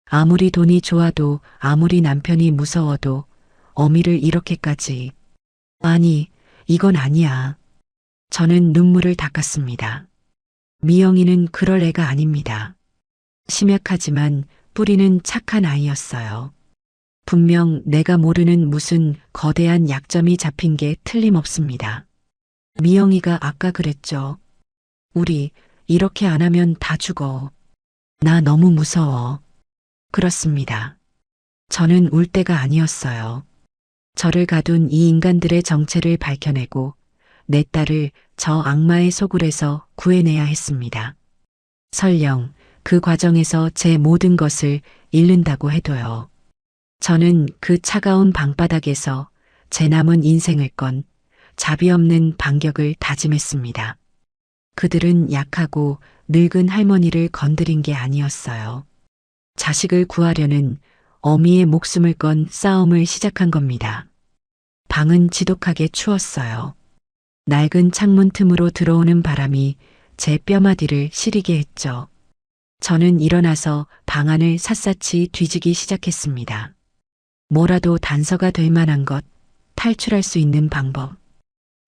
아무리 돈이 좋아도 아무리 남편이 무서워도 어미를 이렇게까지. 아니, 이건 아니야. 저는 눈물을 닦았습니다. 미영이는 그럴 애가 아닙니다. 심약하지만 뿌리는 착한 아이였어요. 분명 내가 모르는 무슨 거대한 약점이 잡힌 게 틀림없습니다. 미영이가 아까 그랬죠. 우리 이렇게 안 하면 다 죽어. 나 너무 무서워. 그렇습니다. 저는 울 때가 아니었어요. 저를 가둔 이 인간들의 정체를 밝혀내고 내 딸을 저 악마의 소굴에서 구해내야 했습니다. 설령 그 과정에서 제 모든 것을 잃는다고 해도요. 저는 그 차가운 방바닥에서 제 남은 인생을 건 자비 없는 반격을 다짐했습니다. 그들은 약하고 늙은 할머니를 건드린 게 아니었어요. 자식을 구하려는 어미의 목숨을 건 싸움을 시작한 겁니다. 방은 지독하게 추웠어요. 낡은 창문 틈으로 들어오는 바람이 제 뼈마디를 시리게 했죠. 저는 일어나서 방 안을 샅샅이 뒤지기 시작했습니다. 뭐라도 단서가 될 만한 것, 탈출할 수 있는 방법.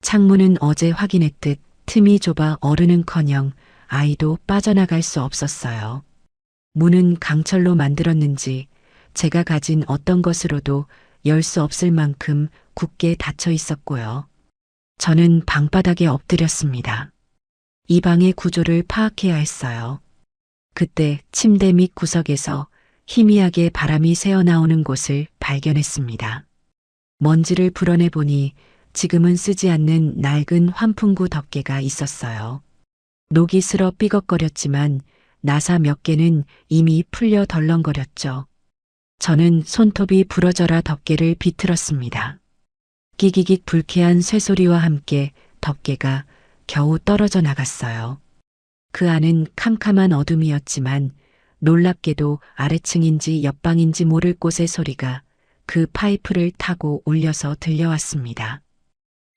창문은 어제 확인했듯 틈이 좁아 어른은커녕 아이도 빠져나갈 수 없었어요. 문은 강철로 만들었는지 제가 가진 어떤 것으로도 열 수 없을 만큼 굳게 닫혀 있었고요. 저는 방바닥에 엎드렸습니다. 이 방의 구조를 파악해야 했어요. 그때 침대 밑 구석에서 희미하게 바람이 새어나오는 곳을 발견했습니다. 먼지를 불어내보니 지금은 쓰지 않는 낡은 환풍구 덮개가 있었어요. 녹이 슬어 삐걱거렸지만 나사 몇 개는 이미 풀려 덜렁거렸죠. 저는 손톱이 부러져라 덮개를 비틀었습니다. 끼기깃 불쾌한 쇠소리와 함께 덮개가 겨우 떨어져 나갔어요. 그 안은 캄캄한 어둠이었지만 놀랍게도 아래층인지 옆방인지 모를 곳의 소리가 그 파이프를 타고 울려서 들려왔습니다.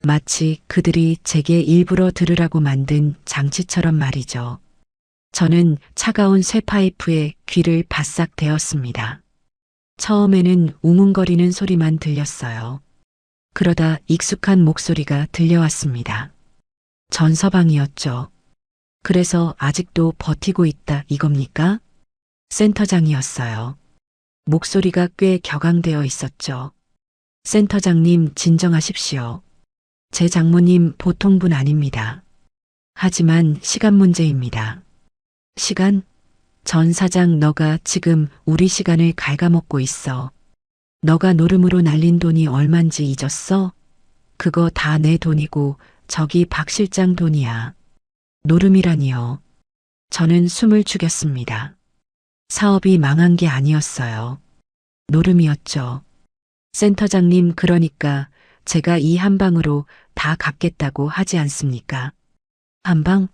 마치 그들이 제게 일부러 들으라고 만든 장치처럼 말이죠. 저는 차가운 쇠파이프에 귀를 바싹 대었습니다. 처음에는 웅웅거리는 소리만 들렸어요. 그러다 익숙한 목소리가 들려왔습니다. 전서방이었죠. 그래서 아직도 버티고 있다 이겁니까? 센터장이었어요. 목소리가 꽤 격앙되어 있었죠. 센터장님 진정하십시오. 제 장모님 보통 분 아닙니다. 하지만 시간 문제입니다. 시간? 전 사장 너가 지금 우리 시간을 갉아먹고 있어. 너가 노름으로 날린 돈이 얼만지 잊었어? 그거 다 내 돈이고 저기 박 실장 돈이야. 노름이라니요. 저는 숨을 죽였습니다. 사업이 망한 게 아니었어요. 노름이었죠. 센터장님 그러니까 제가 이 한 방으로 다 갚겠다고 하지 않습니까? 한 방?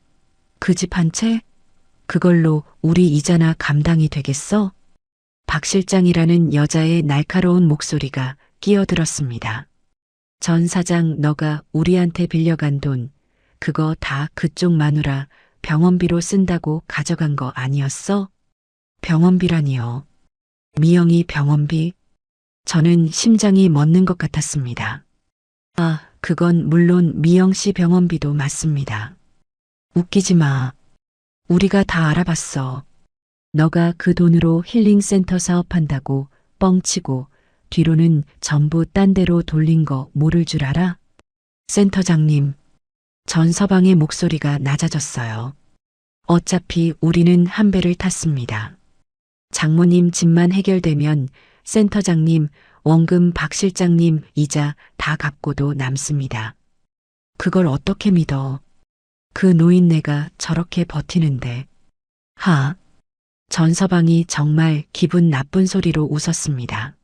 그 집 한 채? 그걸로 우리 이자나 감당이 되겠어? 박 실장이라는 여자의 날카로운 목소리가 끼어들었습니다. 전 사장 너가 우리한테 빌려간 돈, 그거 다 그쪽 마누라 병원비로 쓴다고 가져간 거 아니었어? 병원비라니요. 미영이 병원비? 저는 심장이 멎는 것 같았습니다. 아, 그건 물론 미영 씨 병원비도 맞습니다. 웃기지 마. 우리가 다 알아봤어. 너가 그 돈으로 힐링센터 사업한다고 뻥치고 뒤로는 전부 딴 데로 돌린 거 모를 줄 알아? 센터장님, 전서방의 목소리가 낮아졌어요. 어차피 우리는 한 배를 탔습니다. 장모님 집만 해결되면 센터장님, 원금 박 실장님 이자 다 갚고도 남습니다. 그걸 어떻게 믿어? 그 노인네가 저렇게 버티는데. 하. 전서방이 정말 기분 나쁜 소리로 웃었습니다.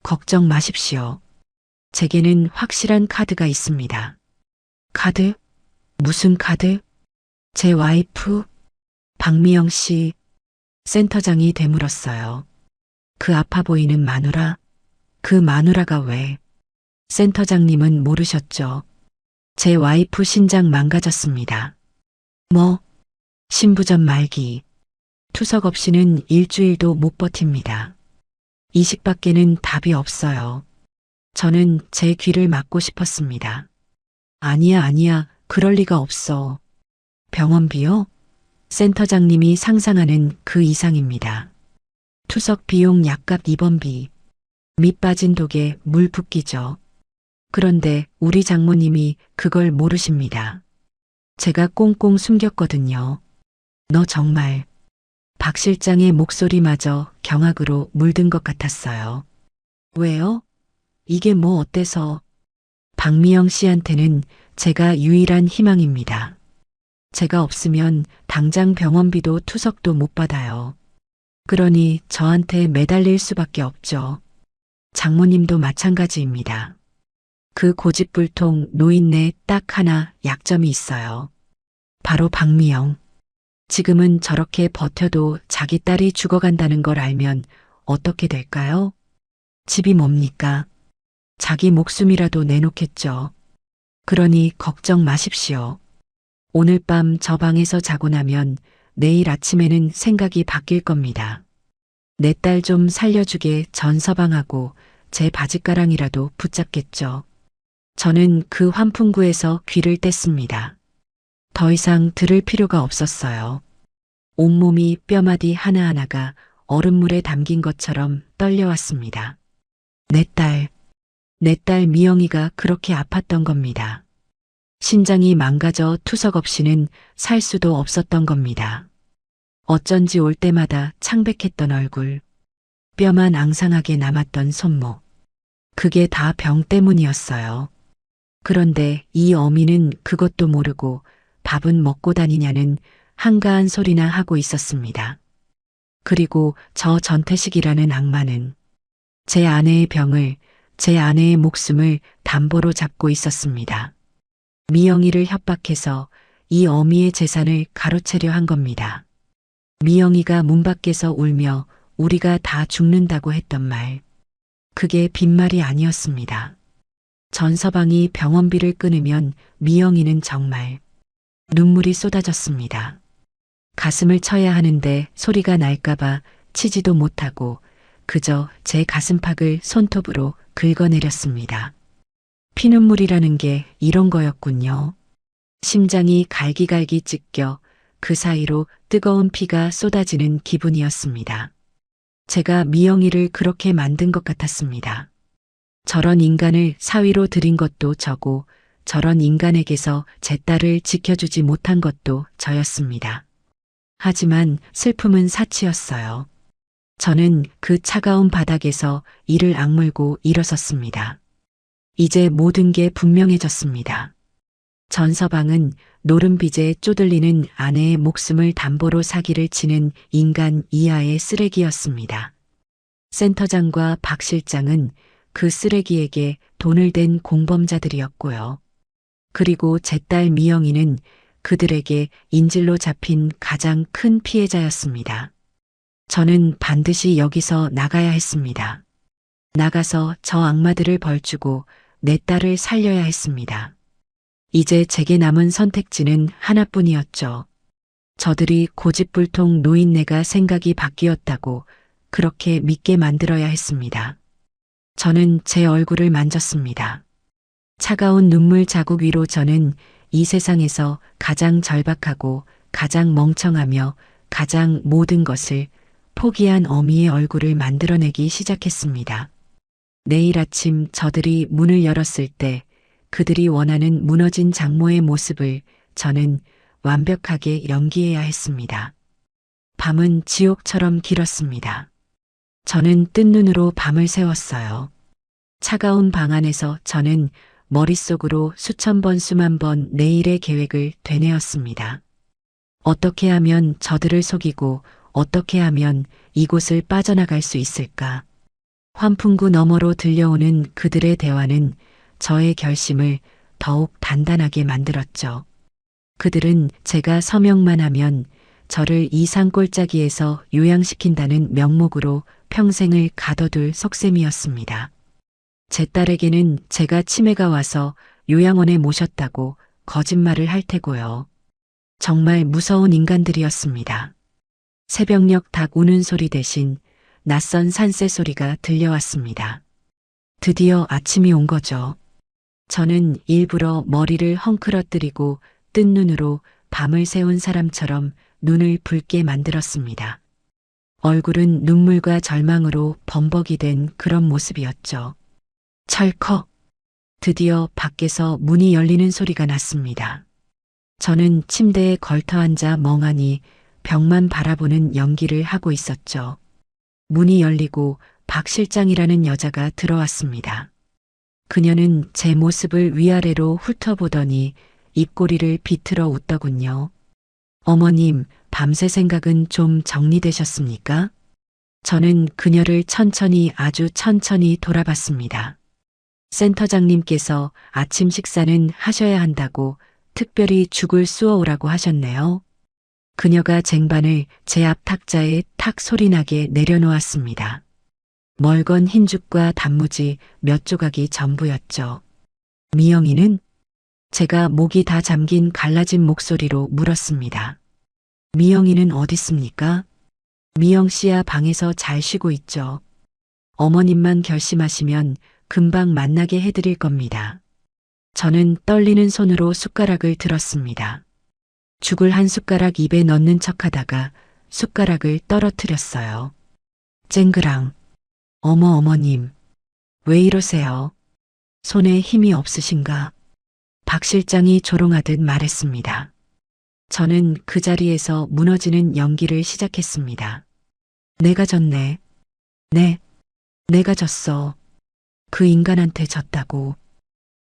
걱정 마십시오. 제게는 확실한 카드가 있습니다. 카드? 무슨 카드? 제 와이프? 박미영 씨. 센터장이 되물었어요. 그 아파 보이는 마누라? 그 마누라가 왜? 센터장님은 모르셨죠. 제 와이프 신장 망가졌습니다. 뭐? 신부전 말기. 투석 없이는 일주일도 못 버팁니다. 이식밖에는 답이 없어요. 저는 제 귀를 막고 싶었습니다. 아니야, 그럴 리가 없어. 병원비요? 센터장님이 상상하는 그 이상입니다. 투석 비용 약값 입원비. 밑 빠진 독에 물 붓기죠. 그런데 우리 장모님이 그걸 모르십니다. 제가 꽁꽁 숨겼거든요. 너 정말. 박 실장의 목소리마저 경악으로 물든 것 같았어요. 왜요? 이게 뭐 어때서? 박미영 씨한테는 제가 유일한 희망입니다. 제가 없으면 당장 병원비도 투석도 못 받아요. 그러니 저한테 매달릴 수밖에 없죠. 장모님도 마찬가지입니다. 그 고집불통 노인네 딱 하나 약점이 있어요. 바로 박미영. 지금은 저렇게 버텨도 자기 딸이 죽어간다는 걸 알면 어떻게 될까요? 집이 뭡니까? 자기 목숨이라도 내놓겠죠. 그러니 걱정 마십시오. 오늘 밤 저 방에서 자고 나면 내일 아침에는 생각이 바뀔 겁니다. 내 딸 좀 살려주게 전서방하고 제 바짓가랑이라도 붙잡겠죠. 저는 그 환풍구에서 귀를 뗐습니다. 더 이상 들을 필요가 없었어요. 온몸이 뼈마디 하나하나가 얼음물에 담긴 것처럼 떨려왔습니다. 내 딸 미영이가 그렇게 아팠던 겁니다. 신장이 망가져 투석 없이는 살 수도 없었던 겁니다. 어쩐지 올 때마다 창백했던 얼굴, 뼈만 앙상하게 남았던 손목. 그게 다 병 때문이었어요. 그런데 이 어미는 그것도 모르고 밥은 먹고 다니냐는 한가한 소리나 하고 있었습니다. 그리고 저 전태식이라는 악마는 제 아내의 병을, 제 아내의 목숨을 담보로 잡고 있었습니다. 미영이를 협박해서 이 어미의 재산을 가로채려 한 겁니다. 미영이가 문 밖에서 울며 우리가 다 죽는다고 했던 말. 그게 빈말이 아니었습니다. 전서방이 병원비를 끊으면 미영이는 정말 눈물이 쏟아졌습니다. 가슴을 쳐야 하는데 소리가 날까봐 치지도 못하고 그저 제 가슴팍을 손톱으로 긁어내렸습니다. 피눈물이라는 게 이런 거였군요. 심장이 갈기갈기 찢겨 그 사이로 뜨거운 피가 쏟아지는 기분이었습니다. 제가 미영이를 그렇게 만든 것 같았습니다. 저런 인간을 사위로 들인 것도 저고 저런 인간에게서 제 딸을 지켜주지 못한 것도 저였습니다. 하지만 슬픔은 사치였어요. 저는 그 차가운 바닥에서 이를 악물고 일어섰습니다. 이제 모든 게 분명해졌습니다. 전서방은 노름빚에 쪼들리는 아내의 목숨을 담보로 사기를 치는 인간 이하의 쓰레기였습니다. 센터장과 박 실장은 그 쓰레기에게 돈을 댄 공범자들이었고요. 그리고 제 딸 미영이는 그들에게 인질로 잡힌 가장 큰 피해자였습니다. 저는 반드시 여기서 나가야 했습니다. 나가서 저 악마들을 벌주고 내 딸을 살려야 했습니다. 이제 제게 남은 선택지는 하나뿐이었죠. 저들이 고집불통 노인네가 생각이 바뀌었다고 그렇게 믿게 만들어야 했습니다. 저는 제 얼굴을 만졌습니다. 차가운 눈물 자국 위로 저는 이 세상에서 가장 절박하고 가장 멍청하며 가장 모든 것을 포기한 어미의 얼굴을 만들어내기 시작했습니다. 내일 아침 저들이 문을 열었을 때 그들이 원하는 무너진 장모의 모습을 저는 완벽하게 연기해야 했습니다. 밤은 지옥처럼 길었습니다. 저는 뜬 눈으로 밤을 새웠어요. 차가운 방 안에서 저는 머릿속으로 수천 번 수만 번 내일의 계획을 되뇌었습니다. 어떻게 하면 저들을 속이고 어떻게 하면 이곳을 빠져나갈 수 있을까? 환풍구 너머로 들려오는 그들의 대화는 저의 결심을 더욱 단단하게 만들었죠. 그들은 제가 서명만 하면 저를 이 산골짜기에서 요양시킨다는 명목으로 평생을 가둬둘 속셈이었습니다. 제 딸에게는 제가 치매가 와서 요양원에 모셨다고 거짓말을 할 테고요. 정말 무서운 인간들이었습니다. 새벽녘 닭 우는 소리 대신 낯선 산새 소리가 들려왔습니다. 드디어 아침이 온 거죠. 저는 일부러 머리를 헝클어뜨리고 뜬 눈으로 밤을 새운 사람처럼 눈을 붉게 만들었습니다. 얼굴은 눈물과 절망으로 범벅이 된 그런 모습이었죠. 철컥! 드디어 밖에서 문이 열리는 소리가 났습니다. 저는 침대에 걸터앉아 멍하니 벽만 바라보는 연기를 하고 있었죠. 문이 열리고 박 실장이라는 여자가 들어왔습니다. 그녀는 제 모습을 위아래로 훑어보더니 입꼬리를 비틀어 웃더군요. 어머님, 밤새 생각은 좀 정리되셨습니까? 저는 그녀를 천천히 아주 천천히 돌아봤습니다. 센터장님께서 아침 식사는 하셔야 한다고 특별히 죽을 쑤어오라고 하셨네요. 그녀가 쟁반을 제 앞 탁자에 탁 소리나게 내려놓았습니다. 멀건 흰죽과 단무지 몇 조각이 전부였죠. 미영이는? 제가 목이 다 잠긴 갈라진 목소리로 물었습니다. 미영이는 어디 있습니까? 미영 씨야 방에서 잘 쉬고 있죠. 어머님만 결심하시면 금방 만나게 해드릴 겁니다. 저는 떨리는 손으로 숟가락을 들었습니다. 죽을 한 숟가락 입에 넣는 척하다가 숟가락을 떨어뜨렸어요. 쨍그랑. 어머님. 왜 이러세요? 손에 힘이 없으신가? 박 실장이 조롱하듯 말했습니다. 저는 그 자리에서 무너지는 연기를 시작했습니다. 내가 졌네. 네, 내가 졌어. 그 인간한테 졌다고.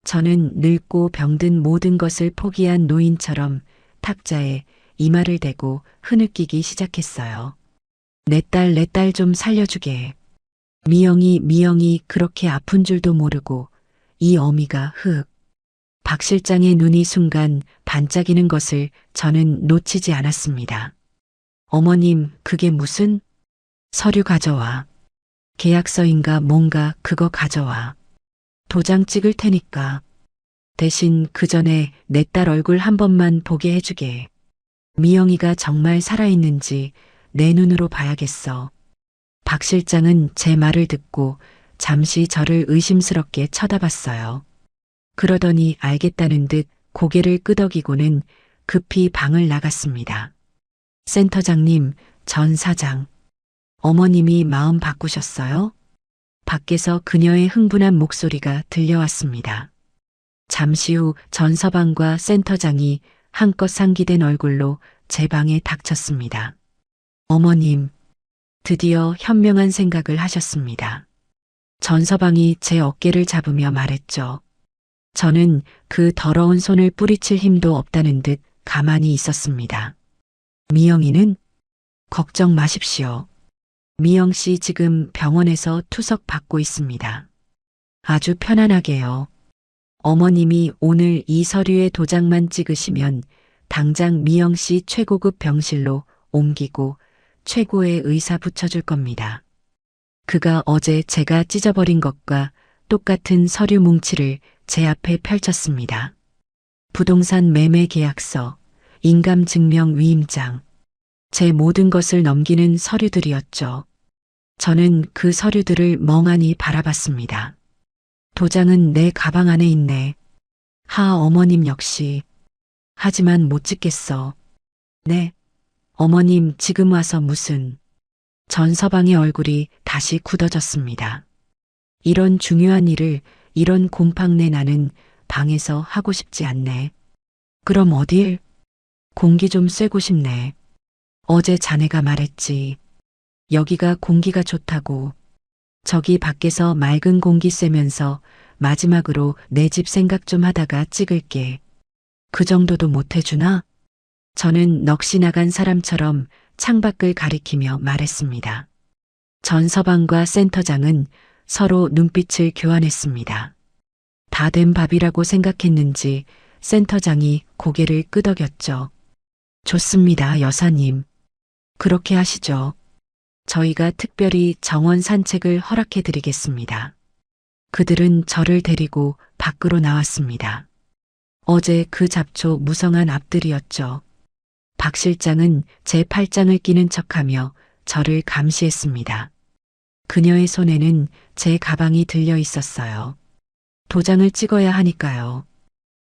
저는 늙고 병든 모든 것을 포기한 노인처럼 탁자에 이마를 대고 흐느끼기 시작했어요. 내 딸 좀 살려주게. 미영이 그렇게 아픈 줄도 모르고 이 어미가 박 실장의 눈이 순간 반짝이는 것을 저는 놓치지 않았습니다. 어머님, 그게 무슨? 서류 가져와. 계약서인가 뭔가 그거 가져와. 도장 찍을 테니까. 대신 그 전에 내 딸 얼굴 한 번만 보게 해주게. 미영이가 정말 살아있는지 내 눈으로 봐야겠어. 박 실장은 제 말을 듣고 잠시 저를 의심스럽게 쳐다봤어요. 그러더니 알겠다는 듯 고개를 끄덕이고는 급히 방을 나갔습니다. 센터장님, 전 사장. 어머님이 마음 바꾸셨어요? 밖에서 그녀의 흥분한 목소리가 들려왔습니다. 잠시 후 전서방과 센터장이 한껏 상기된 얼굴로 제 방에 닥쳤습니다. 어머님, 드디어 현명한 생각을 하셨습니다. 전서방이 제 어깨를 잡으며 말했죠. 저는 그 더러운 손을 뿌리칠 힘도 없다는 듯 가만히 있었습니다. 미영이는? 걱정 마십시오. 미영 씨 지금 병원에서 투석 받고 있습니다. 아주 편안하게요. 어머님이 오늘 이 서류에 도장만 찍으시면 당장 미영 씨 최고급 병실로 옮기고 최고의 의사 붙여줄 겁니다. 그가 어제 제가 찢어버린 것과 똑같은 서류 뭉치를 제 앞에 펼쳤습니다. 부동산 매매 계약서, 인감 증명 위임장, 제 모든 것을 넘기는 서류들이었죠. 저는 그 서류들을 멍하니 바라봤습니다. 도장은 내 가방 안에 있네. 하, 어머님 역시. 하지만 못 찍겠어. 네. 어머님 지금 와서 무슨. 전서방의 얼굴이 다시 굳어졌습니다. 이런 중요한 일을 이런 곰팡내 나는 방에서 하고 싶지 않네. 그럼 어딜? 공기 좀 쐬고 싶네. 어제 자네가 말했지. 여기가 공기가 좋다고. 저기 밖에서 맑은 공기 쐬면서 마지막으로 내 집 생각 좀 하다가 찍을게. 그 정도도 못 해주나? 저는 넋이 나간 사람처럼 창밖을 가리키며 말했습니다. 전서방과 센터장은 서로 눈빛을 교환했습니다. 다 된 밥이라고 생각했는지 센터장이 고개를 끄덕였죠. 좋습니다, 여사님. 그렇게 하시죠. 저희가 특별히 정원 산책을 허락해 드리겠습니다. 그들은 저를 데리고 밖으로 나왔습니다. 어제 그 잡초 무성한 앞들이었죠. 박 실장은 제 팔짱을 끼는 척하며 저를 감시했습니다. 그녀의 손에는 제 가방이 들려 있었어요. 도장을 찍어야 하니까요.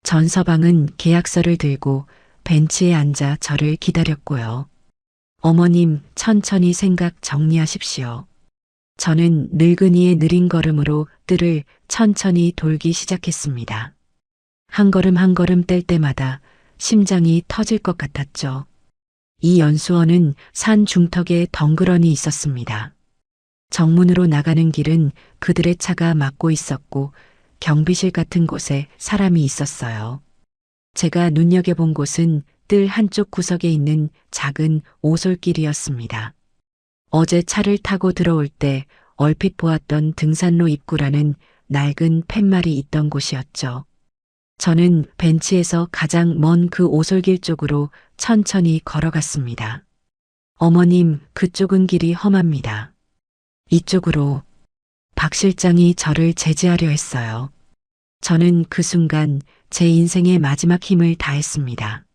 전서방은 계약서를 들고 벤치에 앉아 저를 기다렸고요. 어머님, 천천히 생각 정리하십시오. 저는 늙은이의 느린 걸음으로 뜰을 천천히 돌기 시작했습니다. 한 걸음 한 걸음 뗄 때마다 심장이 터질 것 같았죠. 이 연수원은 산 중턱에 덩그러니 있었습니다. 정문으로 나가는 길은 그들의 차가 막고 있었고 경비실 같은 곳에 사람이 있었어요. 제가 눈여겨본 곳은 뜰 한쪽 구석에 있는 작은 오솔길이었습니다. 어제 차를 타고 들어올 때 얼핏 보았던 등산로 입구라는 낡은 팻말이 있던 곳이었죠. 저는 벤치에서 가장 먼 그 오솔길 쪽으로 천천히 걸어갔습니다. 어머님, 그쪽은 길이 험합니다. 이쪽으로. 박 실장이 저를 제지하려 했어요. 저는 그 순간 제 인생의 마지막 힘을 다했습니다.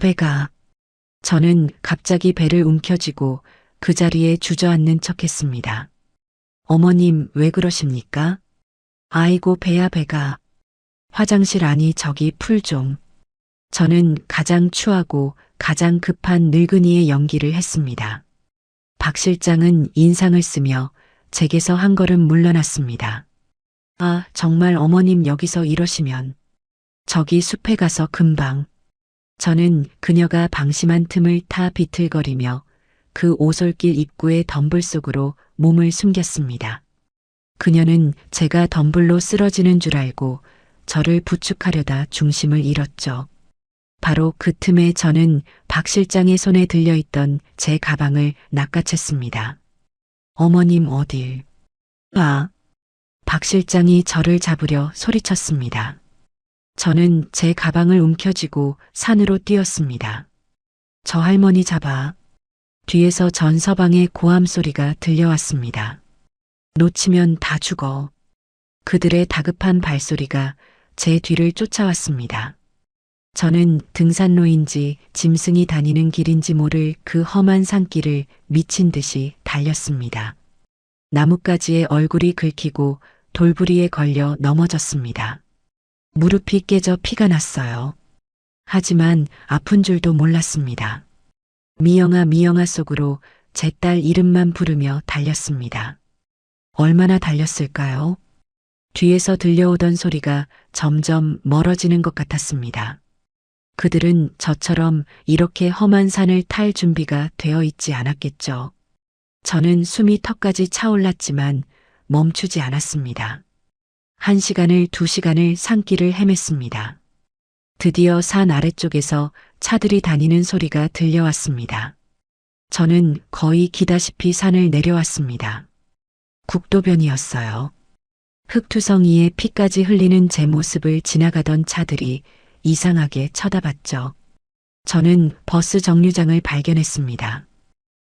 배가. 저는 갑자기 배를 움켜쥐고 그 자리에 주저앉는 척했습니다. 어머님, 왜 그러십니까? 아이고, 배야, 배가. 화장실 아니 저기 풀 좀. 저는 가장 추하고 가장 급한 늙은이의 연기를 했습니다. 박 실장은 인상을 쓰며 제게서 한 걸음 물러났습니다. 아, 정말 어머님 여기서 이러시면. 저기 숲에 가서 금방. 저는 그녀가 방심한 틈을 타 비틀거리며 그 오솔길 입구의 덤불 속으로 몸을 숨겼습니다. 그녀는 제가 덤불로 쓰러지는 줄 알고 저를 부축하려다 중심을 잃었죠. 바로 그 틈에 저는 박 실장의 손에 들려있던 제 가방을 낚아챘습니다. 어머님 어딜? 박 실장이 저를 잡으려 소리쳤습니다. 저는 제 가방을 움켜쥐고 산으로 뛰었습니다. 저 할머니 잡아. 뒤에서 전서방의 고함 소리가 들려왔습니다. 놓치면 다 죽어. 그들의 다급한 발소리가 제 뒤를 쫓아왔습니다. 저는 등산로인지 짐승이 다니는 길인지 모를 그 험한 산길을 미친 듯이 달렸습니다. 나뭇가지에 얼굴이 긁히고 돌부리에 걸려 넘어졌습니다. 무릎이 깨져 피가 났어요. 하지만 아픈 줄도 몰랐습니다. 미영아 미영아 속으로 제 딸 이름만 부르며 달렸습니다. 얼마나 달렸을까요? 뒤에서 들려오던 소리가 점점 멀어지는 것 같았습니다. 그들은 저처럼 이렇게 험한 산을 탈 준비가 되어 있지 않았겠죠. 저는 숨이 턱까지 차올랐지만 멈추지 않았습니다. 1시간을 2시간을 산길을 헤맸습니다. 드디어 산 아래쪽에서 차들이 다니는 소리가 들려왔습니다. 저는 거의 기다시피 산을 내려왔습니다. 국도변이었어요. 흙투성이에 피까지 흘리는 제 모습을 지나가던 차들이 이상하게 쳐다봤죠. 저는 버스 정류장을 발견했습니다.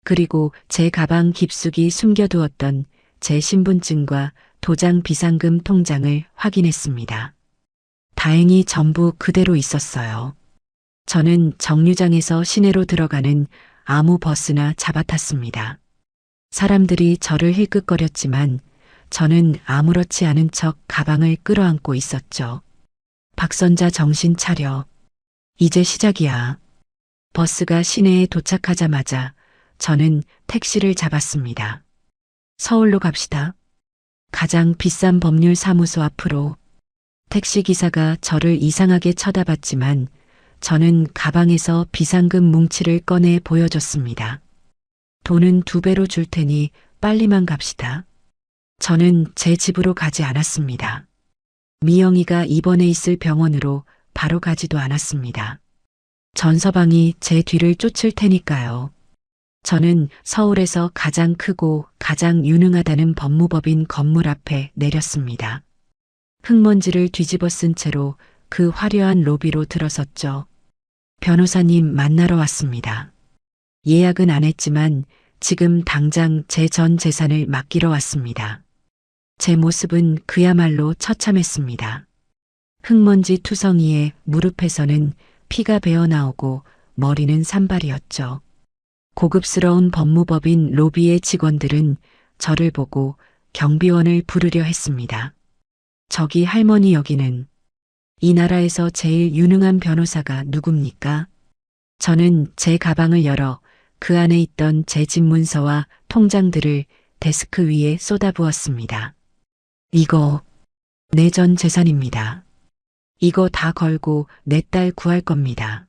그리고 제 가방 깊숙이 숨겨두었던 제 신분증과 도장 비상금 통장을 확인했습니다. 다행히 전부 그대로 있었어요. 저는 정류장에서 시내로 들어가는 아무 버스나 잡아탔습니다. 사람들이 저를 힐끗거렸지만 저는 아무렇지 않은 척 가방을 끌어안고 있었죠. 박선자 정신 차려. 이제 시작이야. 버스가 시내에 도착하자마자 저는 택시를 잡았습니다. 서울로 갑시다. 가장 비싼 법률 사무소 앞으로. 택시기사가 저를 이상하게 쳐다봤지만 저는 가방에서 비상금 뭉치를 꺼내 보여줬습니다. 돈은 2배로 줄 테니 빨리만 갑시다. 저는 제 집으로 가지 않았습니다. 미영이가 입원해 있을 병원으로 바로 가지도 않았습니다. 전서방이 제 뒤를 쫓을 테니까요. 저는 서울에서 가장 크고 가장 유능하다는 법무법인 건물 앞에 내렸습니다. 흙먼지를 뒤집어 쓴 채로 그 화려한 로비로 들어섰죠. 변호사님 만나러 왔습니다. 예약은 안 했지만 지금 당장 제 전 재산을 맡기러 왔습니다. 제 모습은 그야말로 처참했습니다. 흙먼지 투성이에 무릎에서는 피가 배어나오고 머리는 산발이었죠. 고급스러운 법무법인 로비의 직원들은 저를 보고 경비원을 부르려 했습니다. 저기 할머니 여기는 이 나라에서 제일 유능한 변호사가 누굽니까? 저는 제 가방을 열어 그 안에 있던 제 집 문서와 통장들을 데스크 위에 쏟아부었습니다. 이거 내 전 재산입니다. 이거 다 걸고 내 딸 구할 겁니다.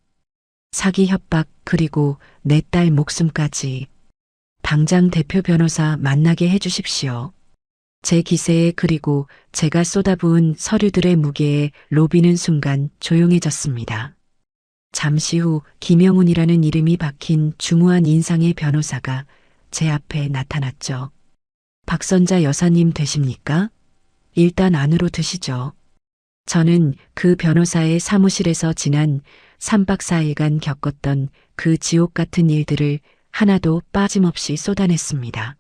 사기 협박 그리고 내 딸 목숨까지. 당장 대표 변호사 만나게 해주십시오. 제 기세에 그리고 제가 쏟아부은 서류들의 무게에 로비는 순간 조용해졌습니다. 잠시 후 김영훈이라는 이름이 박힌 중후한 인상의 변호사가 제 앞에 나타났죠. 박선자 여사님 되십니까? 일단 안으로 드시죠. 저는 그 변호사의 사무실에서 지난 3박 4일간 겪었던 그 지옥 같은 일들을 하나도 빠짐없이 쏟아냈습니다.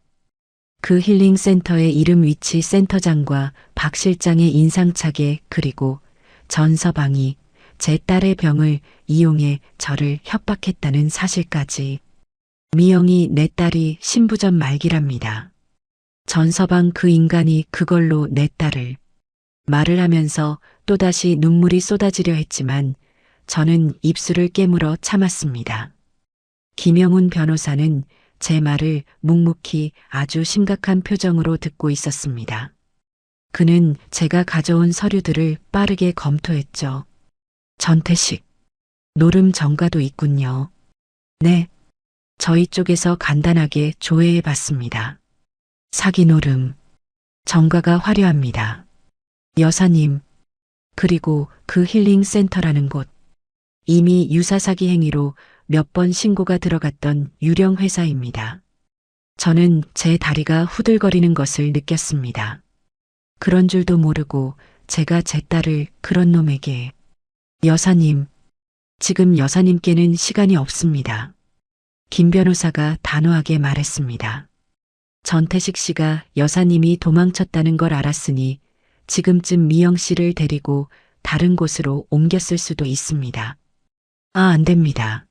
그 힐링센터의 이름 위치 센터장과 박 실장의 인상착에 그리고 전서방이 제 딸의 병을 이용해 저를 협박했다는 사실까지. 미영이 내 딸이 신부전 말기랍니다. 전서방 그 인간이 그걸로 내 딸을. 말을 하면서 또다시 눈물이 쏟아지려 했지만 저는 입술을 깨물어 참았습니다. 김영훈 변호사는 제 말을 묵묵히 아주 심각한 표정으로 듣고 있었습니다. 그는 제가 가져온 서류들을 빠르게 검토했죠. 전태식, 노름 전가도 있군요. 네, 저희 쪽에서 간단하게 조회해 봤습니다. 사기 노름, 전가가 화려합니다. 여사님, 그리고 그 힐링센터라는 곳, 이미 유사사기 행위로 몇 번 신고가 들어갔던 유령 회사입니다. 저는 제 다리가 후들거리는 것을 느꼈습니다. 그런 줄도 모르고 제가 제 딸을 그런 놈에게. 여사님, 지금 여사님께는 시간이 없습니다. 김 변호사가 단호하게 말했습니다. 전태식 씨가 여사님이 도망쳤다는 걸 알았으니 지금쯤 미영 씨를 데리고 다른 곳으로 옮겼을 수도 있습니다. 아, 안 됩니다.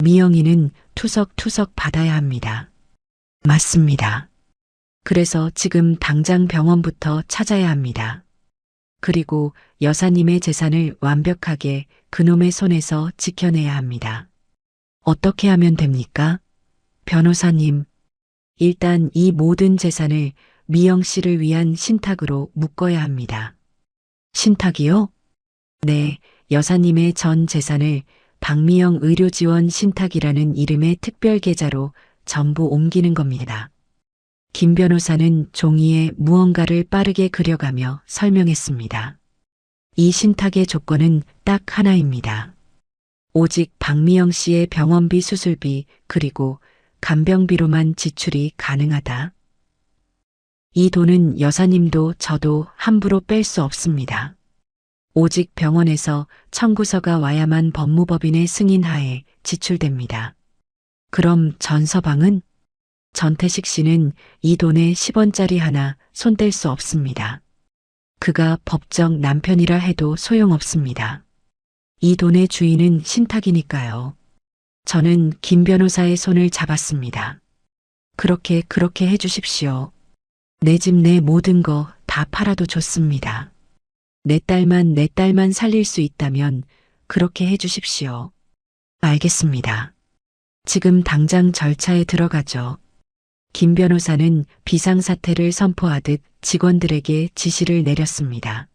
미영이는 투석투석 받아야 합니다. 맞습니다. 그래서 지금 당장 병원부터 찾아야 합니다. 그리고 여사님의 재산을 완벽하게 그놈의 손에서 지켜내야 합니다. 어떻게 하면 됩니까? 변호사님, 일단 이 모든 재산을 미영 씨를 위한 신탁으로 묶어야 합니다. 신탁이요? 네, 여사님의 전 재산을 박미영 의료지원 신탁이라는 이름의 특별 계좌로 전부 옮기는 겁니다. 김 변호사는 종이에 무언가를 빠르게 그려가며 설명했습니다. 이 신탁의 조건은 딱 하나입니다. 오직 박미영 씨의 병원비 수술비 그리고 간병비로만 지출이 가능하다. 이 돈은 여사님도 저도 함부로 뺄 수 없습니다. 오직 병원에서 청구서가 와야만 법무법인의 승인하에 지출됩니다. 그럼 전서방은? 전태식 씨는 이 돈에 10원짜리 하나 손댈 수 없습니다. 그가 법정 남편이라 해도 소용없습니다. 이 돈의 주인은 신탁이니까요. 저는 김 변호사의 손을 잡았습니다. 그렇게 해주십시오. 내 집 내 모든 거 다 팔아도 좋습니다. 내 딸만 살릴 수 있다면 그렇게 해주십시오. 알겠습니다. 지금 당장 절차에 들어가죠. 김 변호사는 비상사태를 선포하듯 직원들에게 지시를 내렸습니다.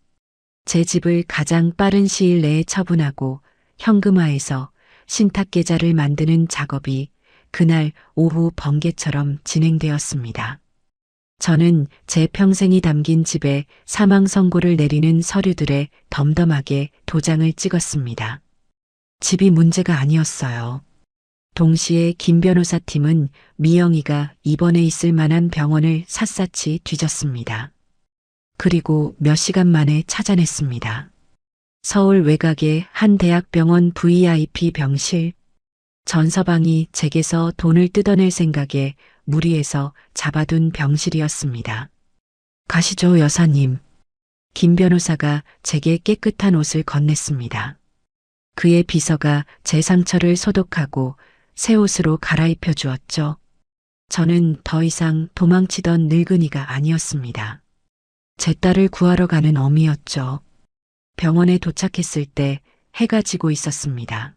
제 집을 가장 빠른 시일 내에 처분하고 현금화해서 신탁계좌를 만드는 작업이 그날 오후 번개처럼 진행되었습니다. 저는 제 평생이 담긴 집에 사망 선고를 내리는 서류들에 덤덤하게 도장을 찍었습니다. 집이 문제가 아니었어요. 동시에 김 변호사 팀은 미영이가 입원해 있을 만한 병원을 샅샅이 뒤졌습니다. 그리고 몇 시간 만에 찾아냈습니다. 서울 외곽의 한 대학병원 VIP 병실. 전서방이 제게서 돈을 뜯어낼 생각에 무리해서 잡아둔 병실이었습니다. 가시죠, 여사님. 김 변호사가 제게 깨끗한 옷을 건넸습니다. 그의 비서가 제 상처를 소독하고 새 옷으로 갈아입혀 주었죠. 저는 더 이상 도망치던 늙은이가 아니었습니다. 제 딸을 구하러 가는 어미였죠. 병원에 도착했을 때 해가 지고 있었습니다.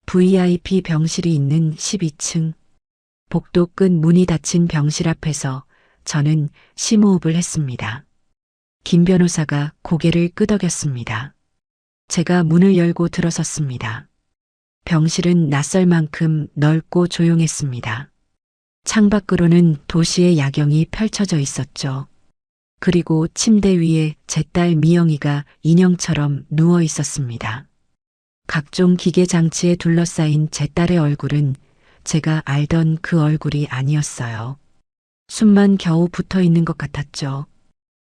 VIP 병실이 있는 12층. 복도 끝 문이 닫힌 병실 앞에서 저는 심호흡을 했습니다. 김 변호사가 고개를 끄덕였습니다. 제가 문을 열고 들어섰습니다. 병실은 낯설 만큼 넓고 조용했습니다. 창밖으로는 도시의 야경이 펼쳐져 있었죠. 그리고 침대 위에 제 딸 미영이가 인형처럼 누워 있었습니다. 각종 기계 장치에 둘러싸인 제 딸의 얼굴은 제가 알던 그 얼굴이 아니었어요. 숨만 겨우 붙어 있는 것 같았죠.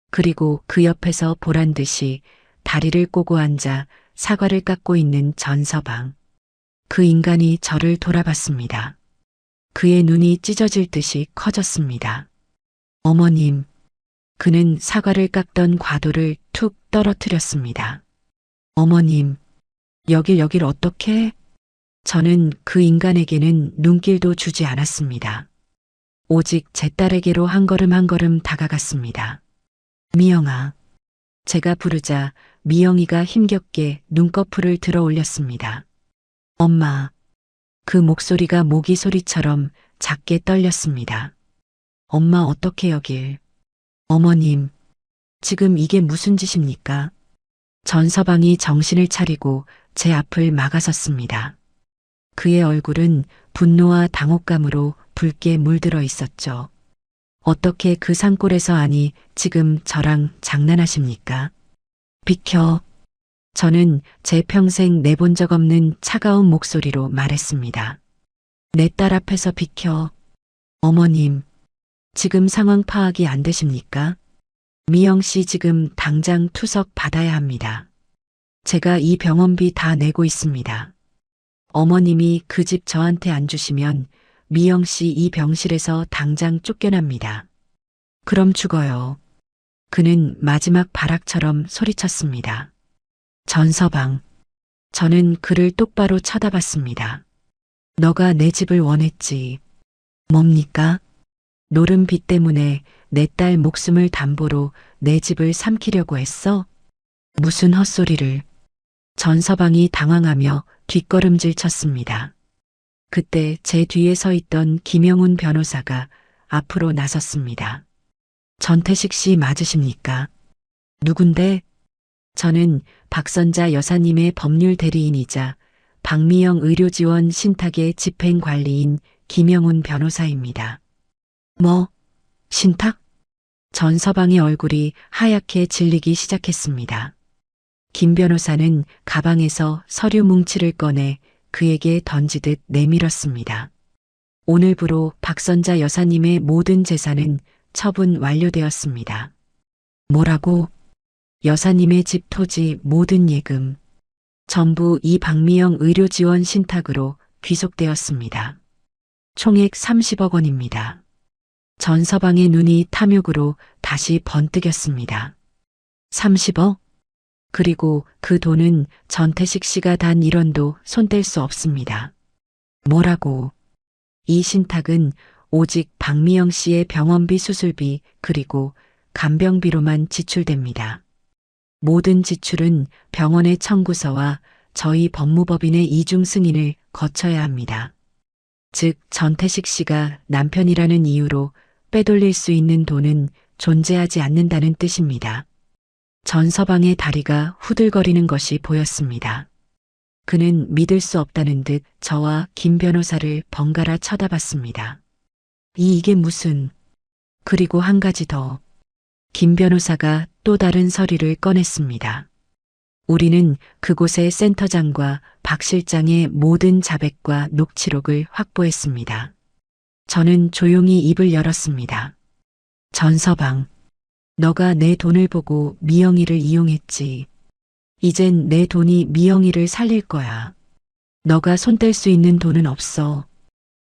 그리고 그 옆에서 보란 듯이 다리를 꼬고 앉아 사과를 깎고 있는 전서방. 그 인간이 저를 돌아봤습니다. 그의 눈이 찢어질 듯이 커졌습니다. 어머님. 그는 사과를 깎던 과도를 툭 떨어뜨렸습니다. 어머님. 여길 어떻게? 저는 그 인간에게는 눈길도 주지 않았습니다. 오직 제 딸에게로 한 걸음 다가갔습니다. 미영아. 제가 부르자 미영이가 힘겹게 눈꺼풀을 들어 올렸습니다. 엄마. 그 목소리가 모기 소리처럼 작게 떨렸습니다. 엄마 어떻게 여길? 어머님. 지금 이게 무슨 짓입니까? 전서방이 정신을 차리고 제 앞을 막아섰습니다. 그의 얼굴은 분노와 당혹감으로 붉게 물들어 있었죠. 어떻게 그 산골에서 아니 지금 저랑 장난하십니까? 비켜. 저는 제 평생 내본 적 없는 차가운 목소리로 말했습니다. 내 딸 앞에서 비켜. 어머님, 지금 상황 파악이 안 되십니까? 미영 씨 지금 당장 투석 받아야 합니다. 제가 이 병원비 다 내고 있습니다. 어머님이 그 집 저한테 안 주시면 미영 씨 이 병실에서 당장 쫓겨납니다. 그럼 죽어요. 그는 마지막 발악처럼 소리쳤습니다. 전서방. 저는 그를 똑바로 쳐다봤습니다. 너가 내 집을 원했지. 뭡니까? 노름 빚 때문에 내 딸 목숨을 담보로 내 집을 삼키려고 했어? 무슨 헛소리를. 전서방이 당황하며 뒷걸음질 쳤습니다. 그때 제 뒤에 서 있던 김영훈 변호사가 앞으로 나섰습니다. 전태식 씨 맞으십니까? 누군데? 저는 박선자 여사님의 법률 대리인이자 박미영 의료지원 신탁의 집행관리인 김영훈 변호사입니다. 뭐? 신탁? 전서방의 얼굴이 하얗게 질리기 시작했습니다. 김 변호사는 가방에서 서류 뭉치를 꺼내 그에게 던지듯 내밀었습니다. 오늘부로 박선자 여사님의 모든 재산은 처분 완료되었습니다. 뭐라고? 여사님의 집 토지 모든 예금 전부 이 박미영 의료지원 신탁으로 귀속되었습니다. 총액 30억 원입니다. 전서방의 눈이 탐욕으로 다시 번뜩였습니다. 30억? 그리고 그 돈은 전태식 씨가 단 1원도 손댈 수 없습니다. 뭐라고? 이 신탁은 오직 박미영 씨의 병원비 수술비 그리고 간병비로만 지출됩니다. 모든 지출은 병원의 청구서와 저희 법무법인의 이중 승인을 거쳐야 합니다. 즉 전태식 씨가 남편이라는 이유로 빼돌릴 수 있는 돈은 존재하지 않는다는 뜻입니다. 전서방의 다리가 후들거리는 것이 보였습니다. 그는 믿을 수 없다는 듯 저와 김 변호사를 번갈아 쳐다봤습니다. 이게 무슨... 그리고 한 가지 더. 김 변호사가 또 다른 서류를 꺼냈습니다. 우리는 그곳의 센터장과 박 실장의 모든 자백과 녹취록을 확보했습니다. 저는 조용히 입을 열었습니다. 전서방, 너가 내 돈을 보고 미영이를 이용했지. 이젠 내 돈이 미영이를 살릴 거야. 너가 손댈 수 있는 돈은 없어.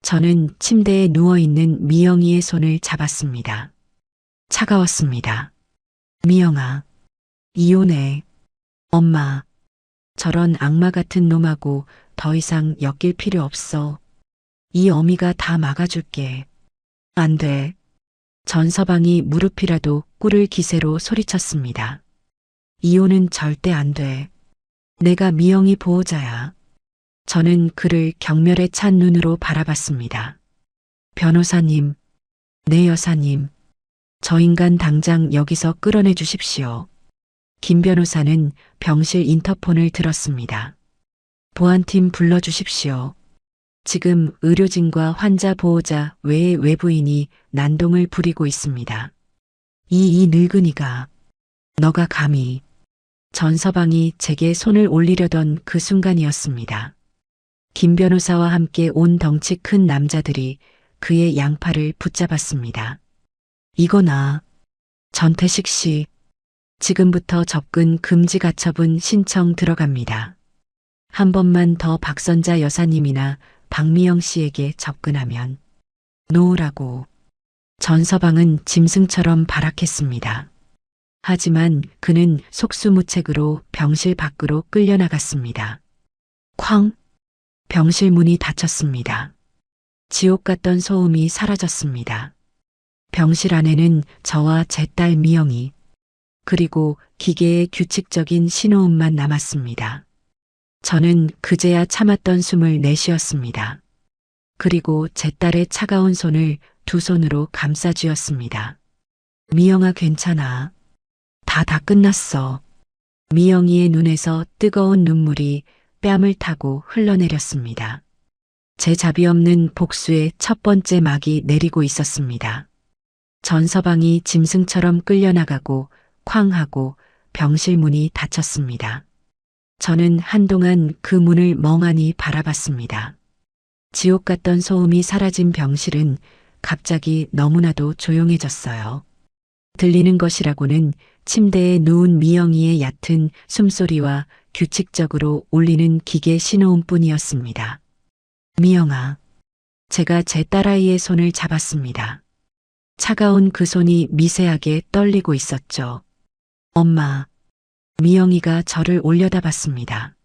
저는 침대에 누워있는 미영이의 손을 잡았습니다. 차가웠습니다. 미영아, 이혼해. 엄마, 저런 악마 같은 놈하고 더 이상 엮일 필요 없어. 이 어미가 다 막아줄게. 안 돼. 전서방이 무릎이라도 꿇을 기세로 소리쳤습니다. 이혼은 절대 안 돼. 내가 미영이 보호자야. 저는 그를 경멸에 찬 눈으로 바라봤습니다. 변호사님, 네 여사님, 저 인간 당장 여기서 끌어내 주십시오. 김 변호사는 병실 인터폰을 들었습니다. 보안팀 불러주십시오. 지금 의료진과 환자 보호자 외의 외부인이 난동을 부리고 있습니다. 이 늙은이가, 너가 감히... 전서방이 제게 손을 올리려던 그 순간이었습니다. 김 변호사와 함께 온 덩치 큰 남자들이 그의 양팔을 붙잡았습니다. 이거나, 전태식 씨, 지금부터 접근 금지 가처분 신청 들어갑니다. 한 번만 더 박선자 여사님이나 박미영 씨에게 접근하면 놓으라고. 전서방은 짐승처럼 발악했습니다. 하지만 그는 속수무책으로 병실 밖으로 끌려나갔습니다. 쾅! 병실 문이 닫혔습니다. 지옥 같던 소음이 사라졌습니다. 병실 안에는 저와 제 딸 미영이 그리고 기계의 규칙적인 신호음만 남았습니다. 저는 그제야 참았던 숨을 내쉬었습니다. 그리고 제 딸의 차가운 손을 두 손으로 감싸 쥐었습니다. 미영아 괜찮아. 다 끝났어. 미영이의 눈에서 뜨거운 눈물이 뺨을 타고 흘러내렸습니다. 제 자비 없는 복수의 첫 번째 막이 내리고 있었습니다. 전서방이 짐승처럼 끌려나가고 쾅 하고 병실 문이 닫혔습니다. 저는 한동안 그 문을 멍하니 바라봤습니다. 지옥 같던 소음이 사라진 병실은 갑자기 너무나도 조용해졌어요. 들리는 것이라고는 침대에 누운 미영이의 얕은 숨소리와 규칙적으로 울리는 기계 신호음뿐이었습니다. 미영아, 제가 제 딸아이의 손을 잡았습니다. 차가운 그 손이 미세하게 떨리고 있었죠. 엄마, 미영이가 저를 올려다봤습니다.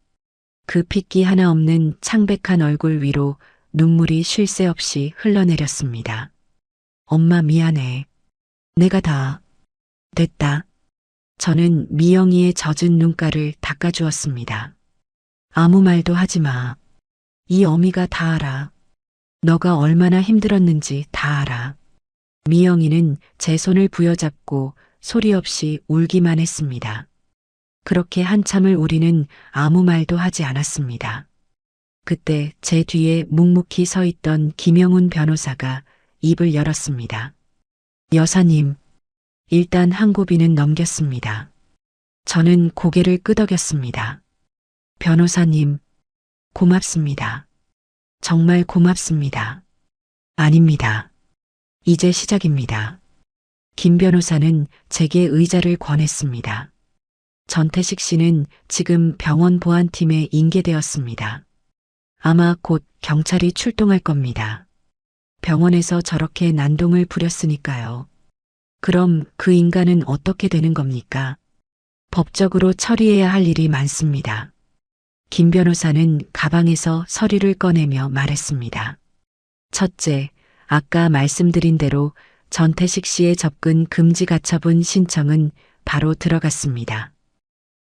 그 핏기 하나 없는 창백한 얼굴 위로 눈물이 쉴 새 없이 흘러내렸습니다. 엄마 미안해. 내가 다... 됐다. 저는 미영이의 젖은 눈가를 닦아주었습니다. 아무 말도 하지 마. 이 어미가 다 알아. 너가 얼마나 힘들었는지 다 알아. 미영이는 제 손을 부여잡고 소리 없이 울기만 했습니다. 그렇게 한참을 우리는 아무 말도 하지 않았습니다. 그때 제 뒤에 묵묵히 서 있던 김영훈 변호사가 입을 열었습니다. 여사님, 일단 한 고비는 넘겼습니다. 저는 고개를 끄덕였습니다. 변호사님, 고맙습니다. 정말 고맙습니다. 아닙니다. 이제 시작입니다. 김 변호사는 제게 의자를 권했습니다. 전태식 씨는 지금 병원 보안팀에 인계되었습니다. 아마 곧 경찰이 출동할 겁니다. 병원에서 저렇게 난동을 부렸으니까요. 그럼 그 인간은 어떻게 되는 겁니까? 법적으로 처리해야 할 일이 많습니다. 김 변호사는 가방에서 서류를 꺼내며 말했습니다. 첫째, 아까 말씀드린 대로 전태식 씨의 접근 금지 가처분 신청은 바로 들어갔습니다.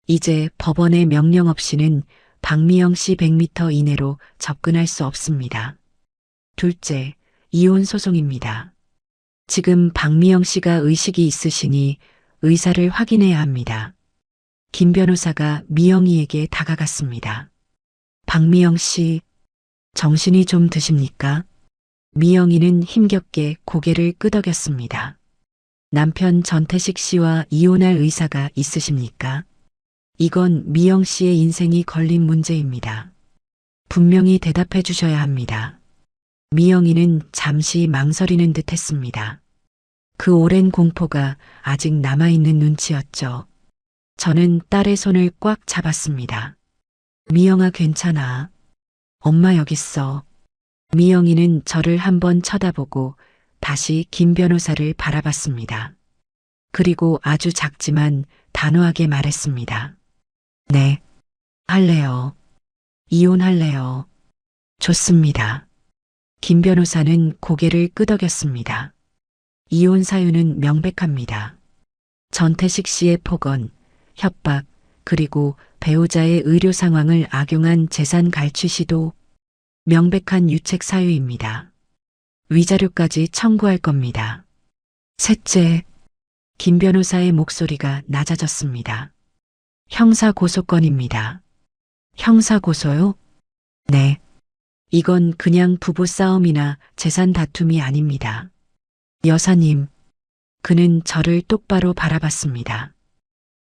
이제 법원의 명령 없이는 박미영 씨 100m 이내로 접근할 수 없습니다. 둘째, 이혼 소송입니다. 지금 박미영 씨가 의식이 있으시니 의사를 확인해야 합니다. 김 변호사가 미영이에게 다가갔습니다. 박미영 씨, 정신이 좀 드십니까? 미영이는 힘겹게 고개를 끄덕였습니다. 남편 전태식 씨와 이혼할 의사가 있으십니까? 이건 미영 씨의 인생이 걸린 문제입니다. 분명히 대답해 주셔야 합니다. 미영이는 잠시 망설이는 듯 했습니다. 그 오랜 공포가 아직 남아있는 눈치였죠. 저는 딸의 손을 꽉 잡았습니다. 미영아, 괜찮아. 엄마 여기 있어. 미영이는 저를 한번 쳐다보고 다시 김 변호사를 바라봤습니다. 그리고 아주 작지만 단호하게 말했습니다. 네, 할래요. 이혼할래요. 좋습니다. 김 변호사는 고개를 끄덕였습니다. 이혼 사유는 명백합니다. 전태식 씨의 폭언, 협박, 그리고 배우자의 의료 상황을 악용한 재산 갈취 시도, 명백한 유책 사유입니다. 위자료까지 청구할 겁니다. 셋째, 김 변호사의 목소리가 낮아졌습니다. 형사 고소건입니다. 형사 고소요? 네. 이건 그냥 부부 싸움이나 재산 다툼이 아닙니다. 여사님, 그는 저를 똑바로 바라봤습니다.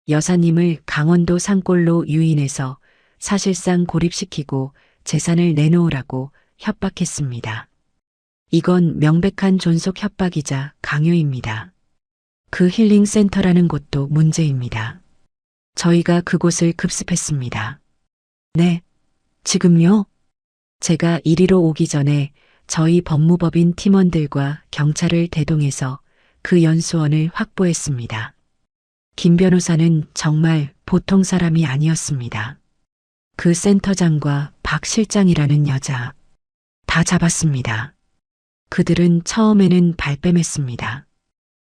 여사님을 강원도 산골로 유인해서 사실상 고립시키고 재산을 내놓으라고 협박했습니다. 이건 명백한 존속 협박이자 강요입니다. 그 힐링센터라는 곳도 문제입니다. 저희가 그곳을 급습했습니다. 네, 지금요? 제가 이리로 오기 전에 저희 법무법인 팀원들과 경찰을 대동해서 그 연수원을 확보했습니다. 김 변호사는 정말 보통 사람이 아니었습니다. 그 센터장과 박 실장이라는 여자, 다 잡았습니다. 그들은 처음에는 발뺌했습니다.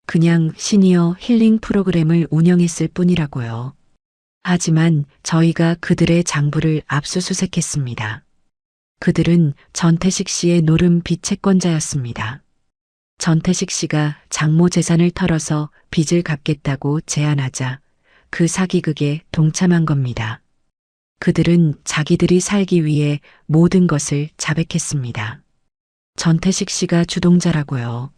그냥 시니어 힐링 프로그램을 운영했을 뿐이라고요. 하지만 저희가 그들의 장부를 압수수색했습니다. 그들은 전태식 씨의 노름 비채권자였습니다. 전태식 씨가 장모 재산을 털어서 빚을 갚겠다고 제안하자 그 사기극에 동참한 겁니다. 그들은 자기들이 살기 위해 모든 것을 자백했습니다. 전태식 씨가 주동자라고요.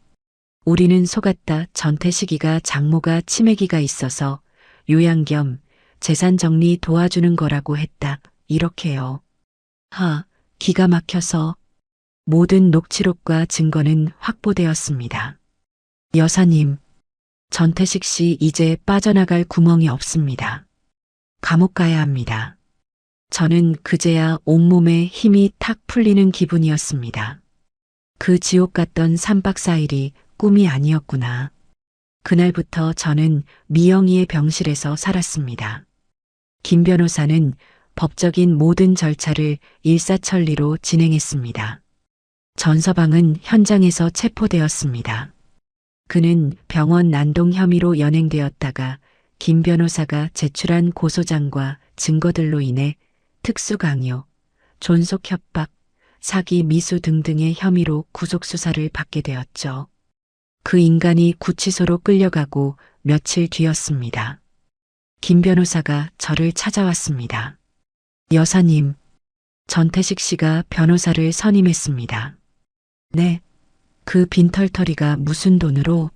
우리는 속았다. 전태식이가 장모가 치매기가 있어서 요양 겸 재산 정리 도와주는 거라고 했다. 이렇게요. 기가 막혀서 모든 녹취록과 증거는 확보되었습니다. 여사님, 전태식 씨 이제 빠져나갈 구멍이 없습니다. 감옥 가야 합니다. 저는 그제야 온몸에 힘이 탁 풀리는 기분이었습니다. 그 지옥 같던 3박 4일이 꿈이 아니었구나. 그날부터 저는 미영이의 병실에서 살았습니다. 김 변호사는 법적인 모든 절차를 일사천리로 진행했습니다. 전서방은 현장에서 체포되었습니다. 그는 병원 난동 혐의로 연행되었다가 김 변호사가 제출한 고소장과 증거들로 인해 특수강요, 존속 협박, 사기 미수 등등의 혐의로 구속수사를 받게 되었죠. 그 인간이 구치소로 끌려가고 며칠 뒤였습니다. 김 변호사가 저를 찾아왔습니다. 여사님, 전태식 씨가 변호사를 선임했습니다. 네, 그 빈털터리가 무슨 돈으로?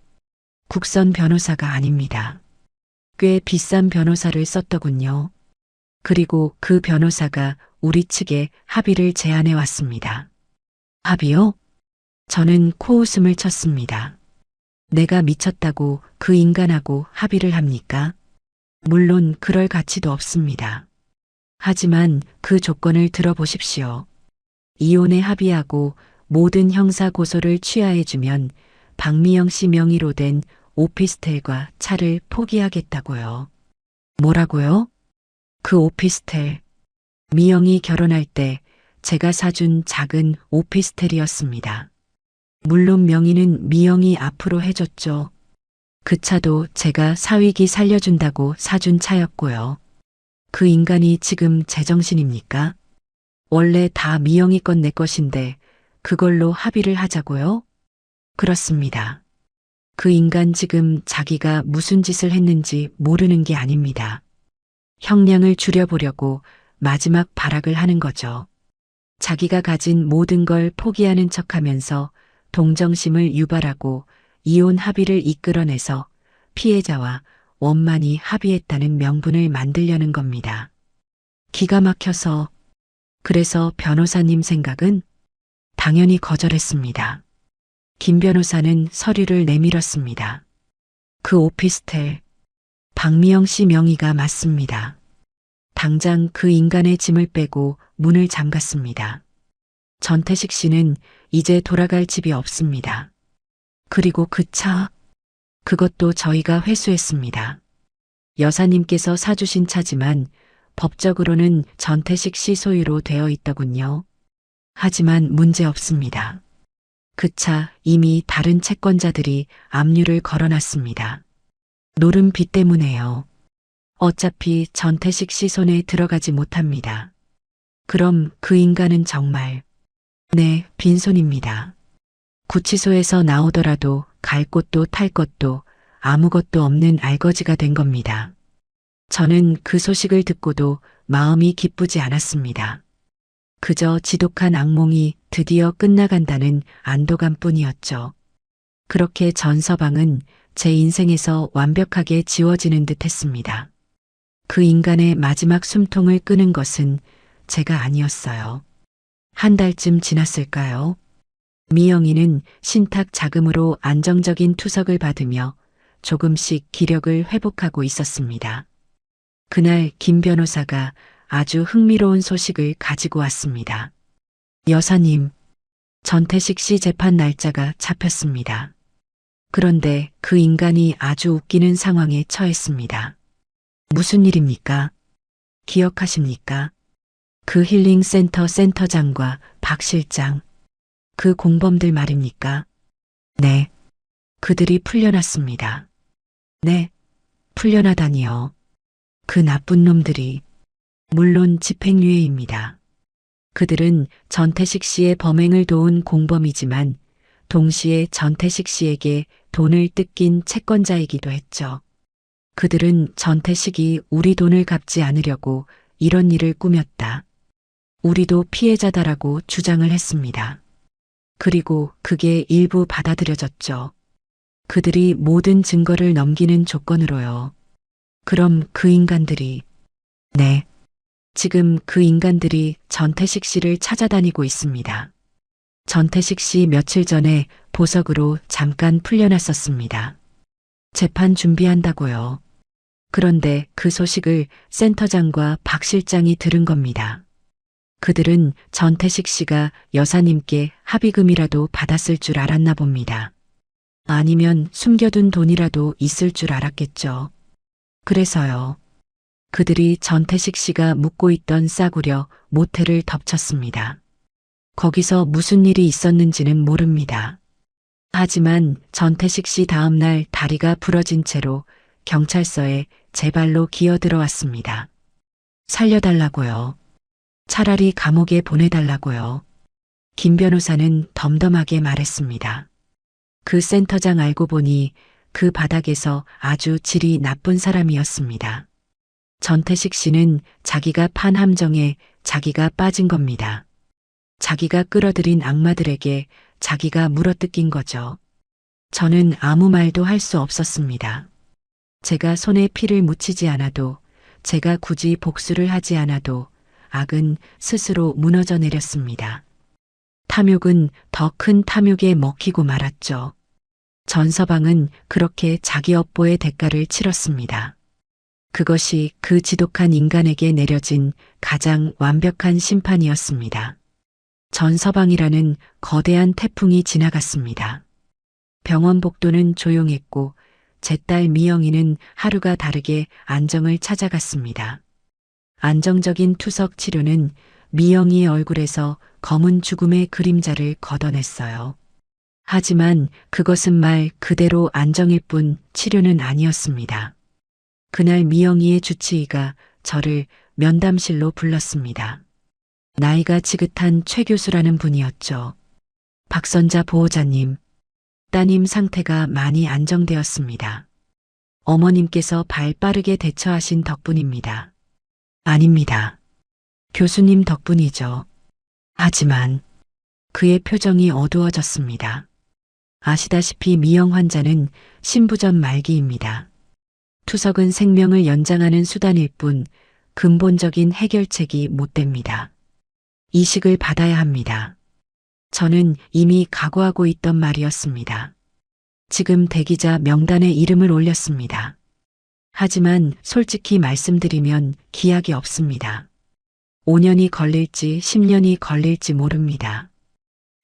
국선 변호사가 아닙니다. 꽤 비싼 변호사를 썼더군요. 그리고 그 변호사가 우리 측에 합의를 제안해 왔습니다. 합의요? 저는 코웃음을 쳤습니다. 내가 미쳤다고 그 인간하고 합의를 합니까? 물론 그럴 가치도 없습니다. 하지만 그 조건을 들어보십시오. 이혼에 합의하고 모든 형사 고소를 취하해주면 박미영 씨 명의로 된 오피스텔과 차를 포기하겠다고요. 뭐라고요? 그 오피스텔. 미영이 결혼할 때 제가 사준 작은 오피스텔이었습니다. 물론 명의는 미영이 앞으로 해줬죠. 그 차도 제가 사위기 살려준다고 사준 차였고요. 그 인간이 지금 제정신입니까? 원래 다 미영이 건 내 것인데 그걸로 합의를 하자고요? 그렇습니다. 그 인간 지금 자기가 무슨 짓을 했는지 모르는 게 아닙니다. 형량을 줄여보려고 마지막 발악을 하는 거죠. 자기가 가진 모든 걸 포기하는 척하면서 동정심을 유발하고 이혼 합의를 이끌어내서 피해자와 원만히 합의했다는 명분을 만들려는 겁니다. 기가 막혀서 그래서 변호사님 생각은? 당연히 거절했습니다. 김 변호사는 서류를 내밀었습니다. 그 오피스텔, 박미영 씨 명의가 맞습니다. 당장 그 인간의 짐을 빼고 문을 잠갔습니다. 전태식 씨는 이제 돌아갈 집이 없습니다. 그리고 그 차, 그것도 저희가 회수했습니다. 여사님께서 사주신 차지만 법적으로는 전태식 씨 소유로 되어 있더군요. 하지만 문제 없습니다. 그 차 이미 다른 채권자들이 압류를 걸어놨습니다. 노름비 때문에요. 어차피 전태식 씨 손에 들어가지 못합니다. 그럼 그 인간은 정말, 네, 빈손입니다. 구치소에서 나오더라도 갈 곳도 탈 것도 아무것도 없는 알거지가 된 겁니다. 저는 그 소식을 듣고도 마음이 기쁘지 않았습니다. 그저 지독한 악몽이 드디어 끝나간다는 안도감뿐이었죠. 그렇게 전 서방은 제 인생에서 완벽하게 지워지는 듯 했습니다. 그 인간의 마지막 숨통을 끄는 것은 제가 아니었어요. 한 달쯤 지났을까요? 미영이는 신탁 자금으로 안정적인 투석을 받으며 조금씩 기력을 회복하고 있었습니다. 그날 김 변호사가 아주 흥미로운 소식을 가지고 왔습니다. 여사님, 전태식 씨 재판 날짜가 잡혔습니다. 그런데 그 인간이 아주 웃기는 상황에 처했습니다. 무슨 일입니까? 기억하십니까? 그 힐링센터 센터장과 박 실장, 그 공범들 말입니까? 네, 그들이 풀려났습니다. 네, 풀려나다니요. 그 나쁜 놈들이, 물론 집행유예입니다. 그들은 전태식 씨의 범행을 도운 공범이지만 동시에 전태식 씨에게 돈을 뜯긴 채권자이기도 했죠. 그들은 전태식이 우리 돈을 갚지 않으려고 이런 일을 꾸몄다. 우리도 피해자다라고 주장을 했습니다. 그리고 그게 일부 받아들여졌죠. 그들이 모든 증거를 넘기는 조건으로요. 그럼 그 인간들이, 네, 지금 그 인간들이 전태식 씨를 찾아다니고 있습니다. 전태식 씨 며칠 전에 보석으로 잠깐 풀려났었습니다. 재판 준비한다고요. 그런데 그 소식을 센터장과 박 실장이 들은 겁니다. 그들은 전태식 씨가 여사님께 합의금이라도 받았을 줄 알았나 봅니다. 아니면 숨겨둔 돈이라도 있을 줄 알았겠죠. 그래서요. 그들이 전태식 씨가 묵고 있던 싸구려 모텔을 덮쳤습니다. 거기서 무슨 일이 있었는지는 모릅니다. 하지만 전태식 씨 다음날 다리가 부러진 채로 경찰서에 제 발로 기어들어왔습니다. 살려달라고요. 차라리 감옥에 보내달라고요. 김 변호사는 덤덤하게 말했습니다. 그 센터장 알고 보니 그 바닥에서 아주 질이 나쁜 사람이었습니다. 전태식 씨는 자기가 판 함정에 자기가 빠진 겁니다. 자기가 끌어들인 악마들에게 자기가 물어뜯긴 거죠. 저는 아무 말도 할 수 없었습니다. 제가 손에 피를 묻히지 않아도, 제가 굳이 복수를 하지 않아도 악은 스스로 무너져 내렸습니다. 탐욕은 더 큰 탐욕에 먹히고 말았죠. 전서방은 그렇게 자기 업보의 대가를 치렀습니다. 그것이 그 지독한 인간에게 내려진 가장 완벽한 심판이었습니다. 전서방이라는 거대한 태풍이 지나갔습니다. 병원 복도는 조용했고 제 딸 미영이는 하루가 다르게 안정을 찾아갔습니다. 안정적인 투석 치료는 미영이의 얼굴에서 검은 죽음의 그림자를 걷어냈어요. 하지만 그것은 말 그대로 안정일 뿐 치료는 아니었습니다. 그날 미영이의 주치의가 저를 면담실로 불렀습니다. 나이가 지긋한 최 교수라는 분이었죠. 박선자 보호자님, 따님 상태가 많이 안정되었습니다. 어머님께서 발 빠르게 대처하신 덕분입니다. 아닙니다. 교수님 덕분이죠. 하지만 그의 표정이 어두워졌습니다. 아시다시피 미영 환자는 신부전 말기입니다. 투석은 생명을 연장하는 수단일 뿐 근본적인 해결책이 못 됩니다. 이식을 받아야 합니다. 저는 이미 각오하고 있던 말이었습니다. 지금 대기자 명단에 이름을 올렸습니다. 하지만 솔직히 말씀드리면 기약이 없습니다. 5년이 걸릴지 10년이 걸릴지 모릅니다.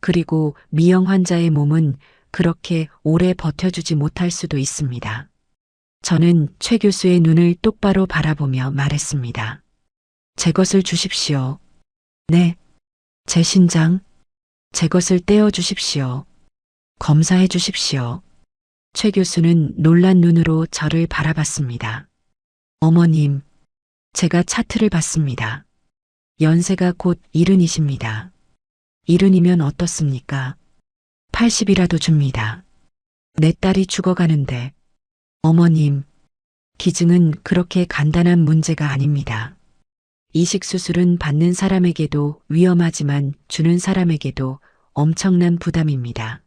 그리고 미영 환자의 몸은 그렇게 오래 버텨주지 못할 수도 있습니다. 저는 최 교수의 눈을 똑바로 바라보며 말했습니다. 제 것을 주십시오. 네, 제 신장, 제 것을 떼어 주십시오. 검사해 주십시오. 최 교수는 놀란 눈으로 저를 바라봤습니다. 어머님, 제가 차트를 봤습니다. 연세가 곧 70이십니다. 70이면 어떻습니까? 80이라도 줍니다. 내 딸이 죽어가는데. 어머님, 기증은 그렇게 간단한 문제가 아닙니다. 이식 수술은 받는 사람에게도 위험하지만 주는 사람에게도 엄청난 부담입니다.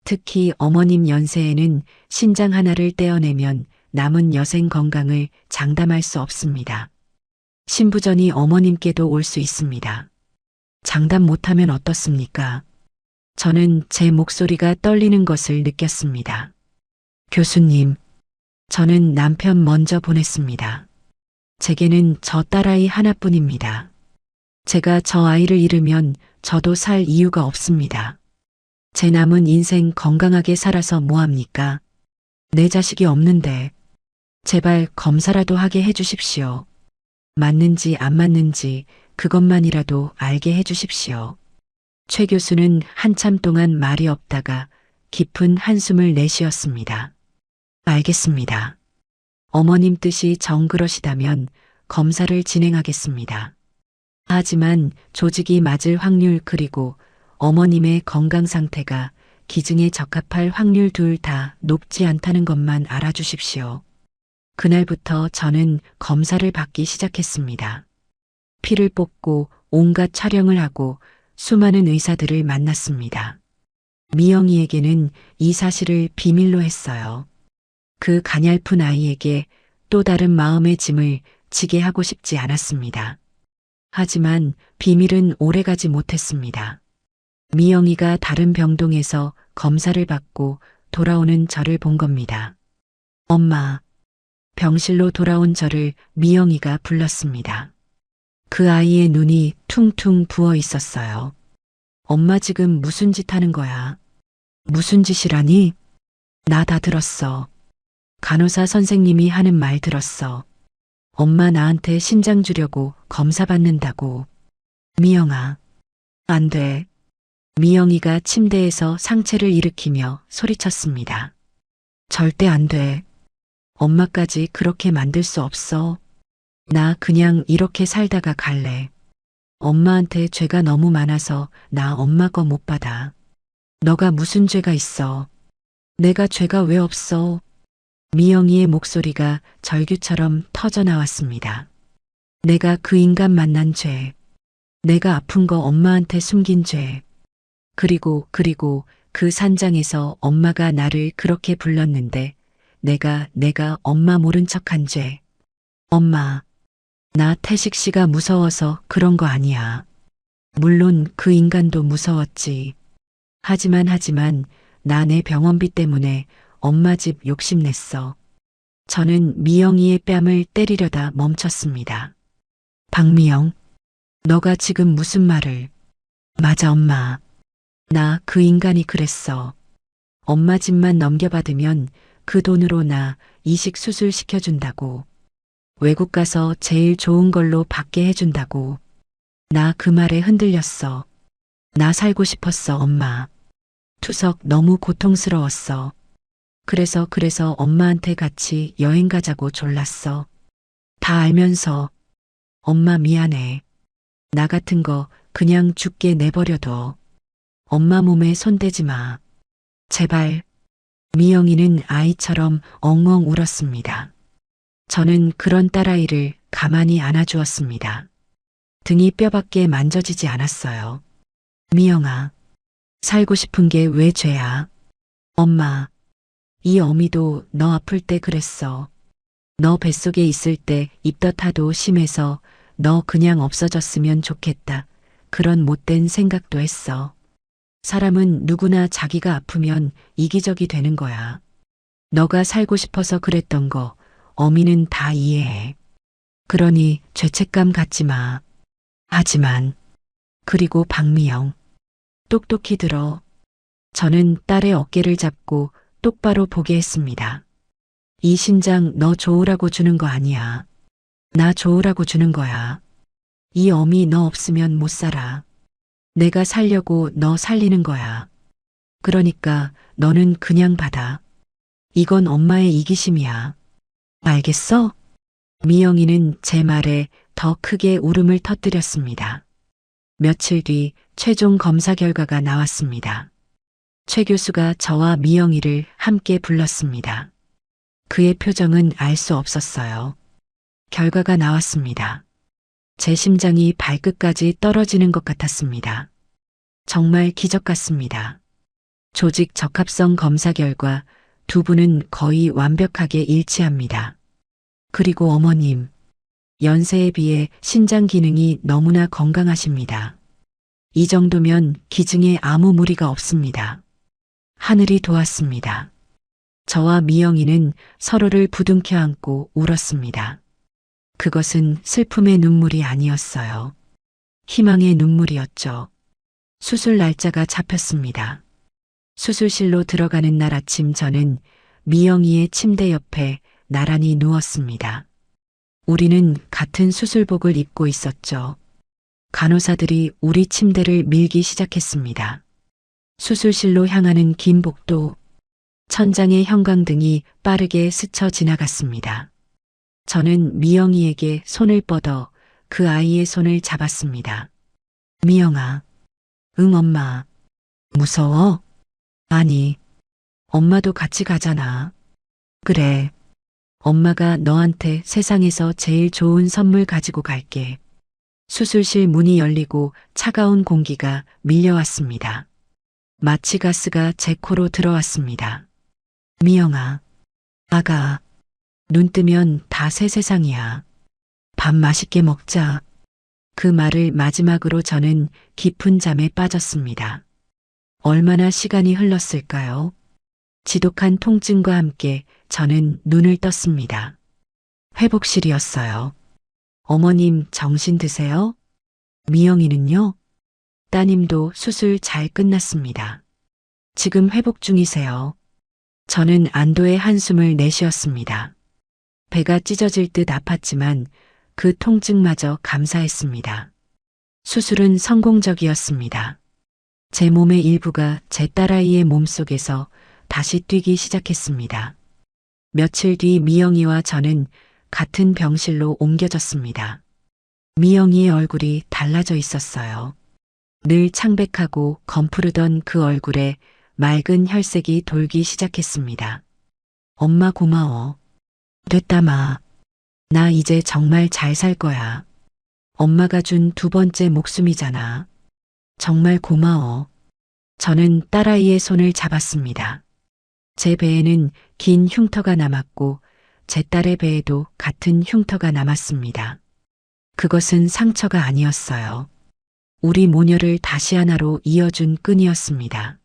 특히 어머님 연세에는 신장 하나를 떼어내면 남은 여생 건강을 장담할 수 없습니다. 신부전이 어머님께도 올 수 있습니다. 장담 못하면 어떻습니까? 저는 제 목소리가 떨리는 것을 느꼈습니다. 교수님, 저는 남편 먼저 보냈습니다. 제게는 저 딸아이 하나뿐입니다. 제가 저 아이를 잃으면 저도 살 이유가 없습니다. 제 남은 인생 건강하게 살아서 뭐합니까? 내 자식이 없는데 제발 검사라도 하게 해주십시오. 맞는지 안 맞는지 그것만이라도 알게 해주십시오. 최 교수는 한참 동안 말이 없다가 깊은 한숨을 내쉬었습니다. 알겠습니다. 어머님 뜻이 정그러시다면 검사를 진행하겠습니다. 하지만 조직이 맞을 확률 그리고 어머님의 건강 상태가 기증에 적합할 확률 둘 다 높지 않다는 것만 알아주십시오. 그날부터 저는 검사를 받기 시작했습니다. 피를 뽑고 온갖 촬영을 하고 수많은 의사들을 만났습니다. 미영이에게는 이 사실을 비밀로 했어요. 그 가냘픈 아이에게 또 다른 마음의 짐을 지게 하고 싶지 않았습니다. 하지만 비밀은 오래가지 못했습니다. 미영이가 다른 병동에서 검사를 받고 돌아오는 저를 본 겁니다. 엄마, 병실로 돌아온 저를 미영이가 불렀습니다. 그 아이의 눈이 퉁퉁 부어 있었어요. 엄마 지금 무슨 짓 하는 거야? 무슨 짓이라니? 나 다 들었어. 간호사 선생님이 하는 말 들었어. 엄마 나한테 신장 주려고 검사 받는다고. 미영아, 안 돼. 미영이가 침대에서 상체를 일으키며 소리쳤습니다. 절대 안 돼. 엄마까지 그렇게 만들 수 없어. 나 그냥 이렇게 살다가 갈래. 엄마한테 죄가 너무 많아서 나 엄마 거 못 받아. 너가 무슨 죄가 있어? 내가 죄가 왜 없어? 미영이의 목소리가 절규처럼 터져 나왔습니다. 내가 그 인간 만난 죄. 내가 아픈 거 엄마한테 숨긴 죄. 그리고 그 산장에서 엄마가 나를 그렇게 불렀는데 내가 엄마 모른 척한 죄. 엄마, 나 태식 씨가 무서워서 그런 거 아니야. 물론 그 인간도 무서웠지. 하지만 나 내 병원비 때문에 엄마 집 욕심냈어. 저는 미영이의 뺨을 때리려다 멈췄습니다. 박미영, 너가 지금 무슨 말을. 맞아, 엄마. 나 그 인간이 그랬어. 엄마 집만 넘겨받으면 그 돈으로 나 이식 수술 시켜준다고. 외국 가서 제일 좋은 걸로 받게 해준다고. 나 그 말에 흔들렸어. 나 살고 싶었어, 엄마. 투석 너무 고통스러웠어. 그래서 엄마한테 같이 여행 가자고 졸랐어. 다 알면서. 엄마 미안해. 나 같은 거 그냥 죽게 내버려둬. 엄마 몸에 손대지 마. 제발. 미영이는 아이처럼 엉엉 울었습니다. 저는 그런 딸아이를 가만히 안아주었습니다. 등이 뼈밖에 만져지지 않았어요. 미영아, 살고 싶은 게 왜 죄야? 엄마, 이 어미도 너 아플 때 그랬어. 너 뱃속에 있을 때 입덧하도 심해서 너 그냥 없어졌으면 좋겠다. 그런 못된 생각도 했어. 사람은 누구나 자기가 아프면 이기적이 되는 거야. 너가 살고 싶어서 그랬던 거 어미는 다 이해해. 그러니 죄책감 갖지 마. 하지만 그리고 박미영, 똑똑히 들어. 저는 딸의 어깨를 잡고 똑바로 보게 했습니다. 이 신장 너 좋으라고 주는 거 아니야. 나 좋으라고 주는 거야. 이 어미 너 없으면 못 살아. 내가 살려고 너 살리는 거야. 그러니까 너는 그냥 받아. 이건 엄마의 이기심이야. 알겠어? 미영이는 제 말에 더 크게 울음을 터뜨렸습니다. 며칠 뒤 최종 검사 결과가 나왔습니다. 최 교수가 저와 미영이를 함께 불렀습니다. 그의 표정은 알 수 없었어요. 결과가 나왔습니다. 제 심장이 발끝까지 떨어지는 것 같았습니다. 정말 기적 같습니다. 조직 적합성 검사 결과 두 분은 거의 완벽하게 일치합니다. 그리고 어머님, 연세에 비해 신장 기능이 너무나 건강하십니다. 이 정도면 기증에 아무 무리가 없습니다. 하늘이 도왔습니다. 저와 미영이는 서로를 부둥켜 안고 울었습니다. 그것은 슬픔의 눈물이 아니었어요. 희망의 눈물이었죠. 수술 날짜가 잡혔습니다. 수술실로 들어가는 날 아침 저는 미영이의 침대 옆에 나란히 누웠습니다. 우리는 같은 수술복을 입고 있었죠. 간호사들이 우리 침대를 밀기 시작했습니다. 수술실로 향하는 긴 복도, 천장의 형광등이 빠르게 스쳐 지나갔습니다. 저는 미영이에게 손을 뻗어 그 아이의 손을 잡았습니다. 미영아. 응, 엄마. 무서워? 아니, 엄마도 같이 가잖아. 그래. 엄마가 너한테 세상에서 제일 좋은 선물 가지고 갈게. 수술실 문이 열리고 차가운 공기가 밀려왔습니다. 마취 가스가 제 코로 들어왔습니다. 미영아, 아가, 눈 뜨면 다 새 세상이야. 밥 맛있게 먹자. 그 말을 마지막으로 저는 깊은 잠에 빠졌습니다. 얼마나 시간이 흘렀을까요? 지독한 통증과 함께 저는 눈을 떴습니다. 회복실이었어요. 어머님 정신 드세요? 미영이는요? 따님도 수술 잘 끝났습니다. 지금 회복 중이세요. 저는 안도의 한숨을 내쉬었습니다. 배가 찢어질 듯 아팠지만 그 통증마저 감사했습니다. 수술은 성공적이었습니다. 제 몸의 일부가 제 딸아이의 몸속에서 다시 뛰기 시작했습니다. 며칠 뒤 미영이와 저는 같은 병실로 옮겨졌습니다. 미영이의 얼굴이 달라져 있었어요. 늘 창백하고 검푸르던 그 얼굴에 맑은 혈색이 돌기 시작했습니다. 엄마 고마워. 됐다 마. 나 이제 정말 잘 살 거야. 엄마가 준 두 번째 목숨이잖아. 정말 고마워. 저는 딸아이의 손을 잡았습니다. 제 배에는 긴 흉터가 남았고 제 딸의 배에도 같은 흉터가 남았습니다. 그것은 상처가 아니었어요. 우리 모녀를 다시 하나로 이어준 끈이었습니다.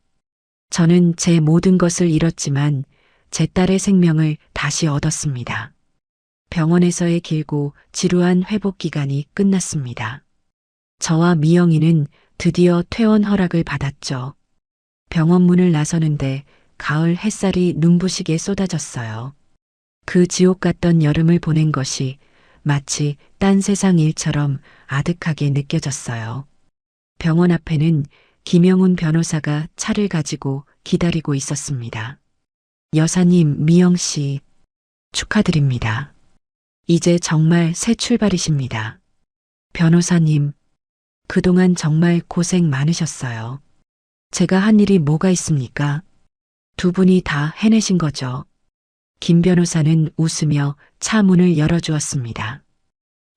저는 제 모든 것을 잃었지만 제 딸의 생명을 다시 얻었습니다. 병원에서의 길고 지루한 회복 기간이 끝났습니다. 저와 미영이는 드디어 퇴원 허락을 받았죠. 병원 문을 나서는데 가을 햇살이 눈부시게 쏟아졌어요. 그 지옥 같던 여름을 보낸 것이 마치 딴 세상 일처럼 아득하게 느껴졌어요. 병원 앞에는 김영훈 변호사가 차를 가지고 기다리고 있었습니다. 여사님, 미영 씨, 축하드립니다. 이제 정말 새 출발이십니다. 변호사님, 그동안 정말 고생 많으셨어요. 제가 한 일이 뭐가 있습니까? 두 분이 다 해내신 거죠. 김 변호사는 웃으며 차 문을 열어주었습니다.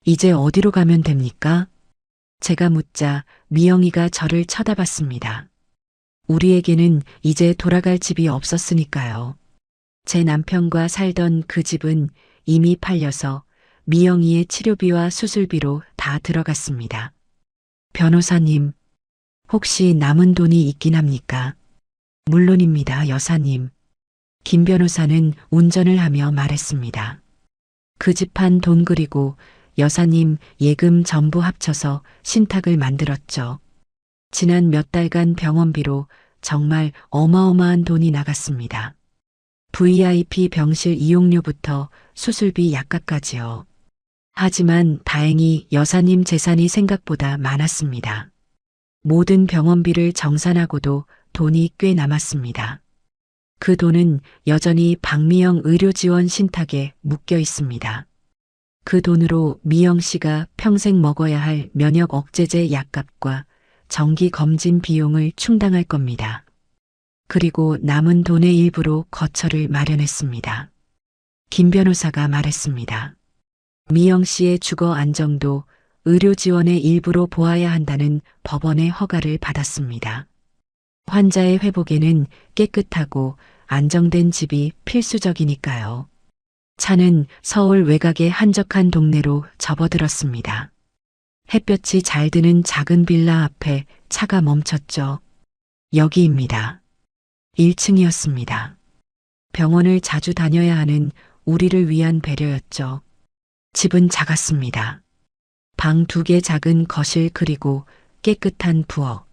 이제 어디로 가면 됩니까? 제가 묻자 미영이가 저를 쳐다봤습니다. 우리에게는 이제 돌아갈 집이 없었으니까요. 제 남편과 살던 그 집은 이미 팔려서 미영이의 치료비와 수술비로 다 들어갔습니다. 변호사님, 혹시 남은 돈이 있긴 합니까? 물론입니다, 여사님. 김 변호사는 운전을 하며 말했습니다. 그 집 한 돈 그리고 여사님 예금 전부 합쳐서 신탁을 만들었죠. 지난 몇 달간 병원비로 정말 어마어마한 돈이 나갔습니다. VIP 병실 이용료부터 수술비 약값까지요. 하지만 다행히 여사님 재산이 생각보다 많았습니다. 모든 병원비를 정산하고도 돈이 꽤 남았습니다. 그 돈은 여전히 박미영 의료지원 신탁에 묶여 있습니다. 그 돈으로 미영 씨가 평생 먹어야 할 면역 억제제 약값과 정기 검진 비용을 충당할 겁니다. 그리고 남은 돈의 일부로 거처를 마련했습니다. 김 변호사가 말했습니다. 미영 씨의 주거 안정도 의료 지원의 일부로 보아야 한다는 법원의 허가를 받았습니다. 환자의 회복에는 깨끗하고 안정된 집이 필수적이니까요. 차는 서울 외곽의 한적한 동네로 접어들었습니다. 햇볕이 잘 드는 작은 빌라 앞에 차가 멈췄죠. 여기입니다. 1층이었습니다. 병원을 자주 다녀야 하는 우리를 위한 배려였죠. 집은 작았습니다. 방 2개 작은 거실 그리고 깨끗한 부엌.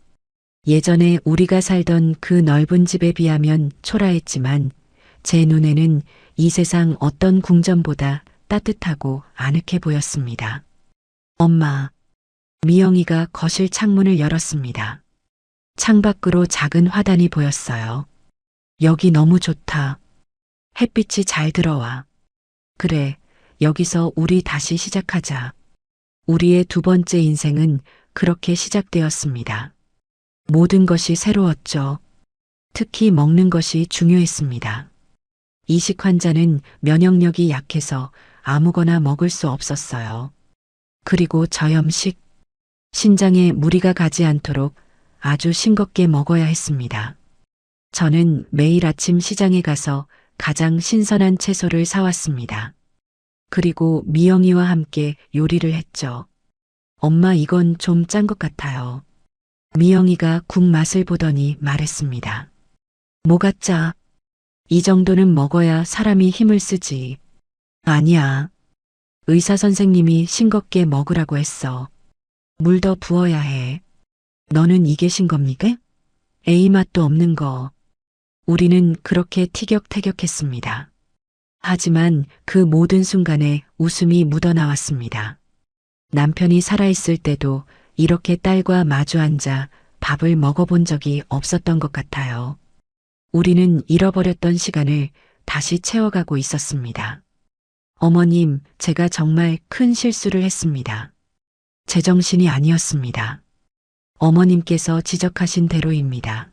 예전에 우리가 살던 그 넓은 집에 비하면 초라했지만 제 눈에는 이 세상 어떤 궁전보다 따뜻하고 아늑해 보였습니다. 엄마, 미영이가 거실 창문을 열었습니다. 창밖으로 작은 화단이 보였어요. 여기 너무 좋다. 햇빛이 잘 들어와. 그래, 여기서 우리 다시 시작하자. 우리의 두 번째 인생은 그렇게 시작되었습니다. 모든 것이 새로웠죠. 특히 먹는 것이 중요했습니다. 이식 환자는 면역력이 약해서 아무거나 먹을 수 없었어요. 그리고 저염식, 신장에 무리가 가지 않도록 아주 싱겁게 먹어야 했습니다. 저는 매일 아침 시장에 가서 가장 신선한 채소를 사왔습니다. 그리고 미영이와 함께 요리를 했죠. 엄마, 이건 좀 짠 것 같아요. 미영이가 국 맛을 보더니 말했습니다. 뭐가 짜? 이 정도는 먹어야 사람이 힘을 쓰지. 아니야. 의사 선생님이 싱겁게 먹으라고 했어. 물 더 부어야 해. 너는 이게 싱겁니까? 에이, 맛도 없는 거. 우리는 그렇게 티격태격했습니다. 하지만 그 모든 순간에 웃음이 묻어나왔습니다. 남편이 살아있을 때도 이렇게 딸과 마주 앉아 밥을 먹어본 적이 없었던 것 같아요. 우리는 잃어버렸던 시간을 다시 채워가고 있었습니다. 어머님, 제가 정말 큰 실수를 했습니다. 제정신이 아니었습니다. 어머님께서 지적하신 대로입니다.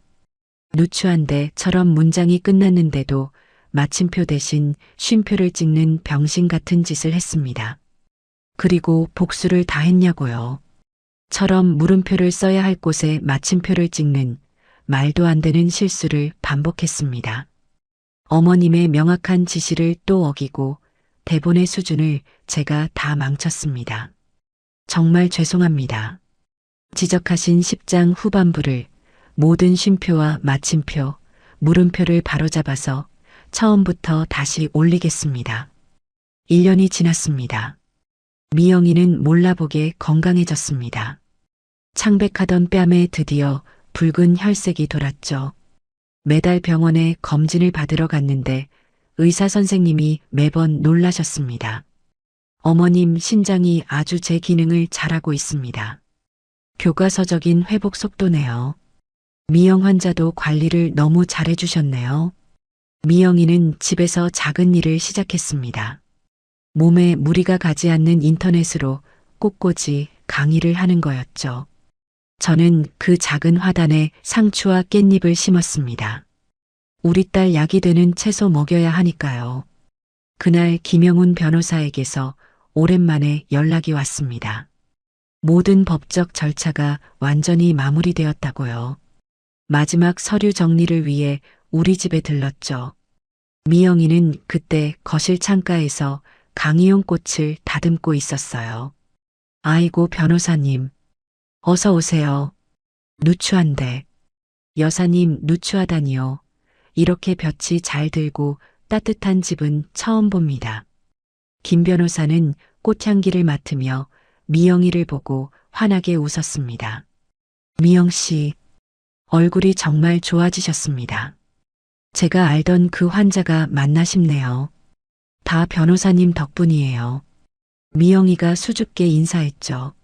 누추한데처럼 문장이 끝났는데도 마침표 대신 쉼표를 찍는 병신 같은 짓을 했습니다. 그리고 복수를 다 했냐고요. 처럼 물음표를 써야 할 곳에 마침표를 찍는 말도 안 되는 실수를 반복했습니다. 어머님의 명확한 지시를 또 어기고 대본의 수준을 제가 다 망쳤습니다. 정말 죄송합니다. 지적하신 10장 후반부를 모든 쉼표와 마침표, 물음표를 바로잡아서 처음부터 다시 올리겠습니다. 1년이 지났습니다. 미영이는 몰라보게 건강해졌습니다. 창백하던 뺨에 드디어 붉은 혈색이 돌았죠. 매달 병원에 검진을 받으러 갔는데 의사 선생님이 매번 놀라셨습니다. 어머님 신장이 아주 제 기능을 잘하고 있습니다. 교과서적인 회복 속도네요. 미영 환자도 관리를 너무 잘해주셨네요. 미영이는 집에서 작은 일을 시작했습니다. 몸에 무리가 가지 않는 인터넷으로 꽃꽂이 강의를 하는 거였죠. 저는 그 작은 화단에 상추와 깻잎을 심었습니다. 우리 딸 약이 되는 채소 먹여야 하니까요. 그날 김영훈 변호사에게서 오랜만에 연락이 왔습니다. 모든 법적 절차가 완전히 마무리되었다고요. 마지막 서류 정리를 위해 우리 집에 들렀죠. 미영이는 그때 거실 창가에서 강의용 꽃을 다듬고 있었어요. 아이고 변호사님, 어서 오세요. 누추한데. 여사님 누추하다니요. 이렇게 볕이 잘 들고 따뜻한 집은 처음 봅니다. 김 변호사는 꽃향기를 맡으며 미영이를 보고 환하게 웃었습니다. 미영 씨, 얼굴이 정말 좋아지셨습니다. 제가 알던 그 환자가 맞나 싶네요. 다 변호사님 덕분이에요. 미영이가 수줍게 인사했죠.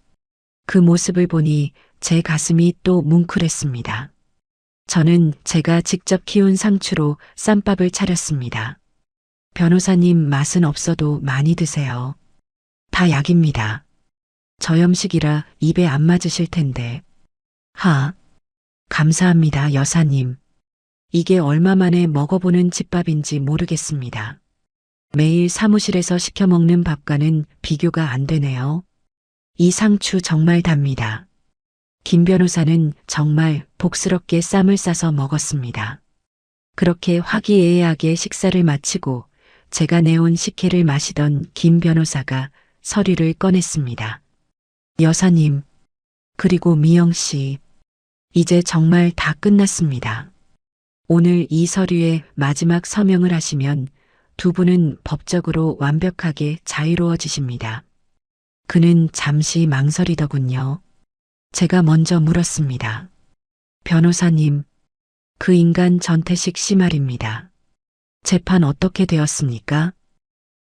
그 모습을 보니 제 가슴이 또 뭉클했습니다. 저는 제가 직접 키운 상추로 쌈밥을 차렸습니다. 변호사님 맛은 없어도 많이 드세요. 다 약입니다. 저염식이라 입에 안 맞으실 텐데. 감사합니다, 여사님. 이게 얼마 만에 먹어보는 집밥인지 모르겠습니다. 매일 사무실에서 시켜 먹는 밥과는 비교가 안 되네요. 이 상추 정말 답니다. 김 변호사는 정말 복스럽게 쌈을 싸서 먹었습니다. 그렇게 화기애애하게 식사를 마치고 제가 내온 식혜를 마시던 김 변호사가 서류를 꺼냈습니다. 여사님, 그리고 미영 씨, 이제 정말 다 끝났습니다. 오늘 이 서류에 마지막 서명을 하시면 두 분은 법적으로 완벽하게 자유로워지십니다. 그는 잠시 망설이더군요. 제가 먼저 물었습니다. 변호사님, 그 인간 전태식 씨 말입니다. 재판 어떻게 되었습니까?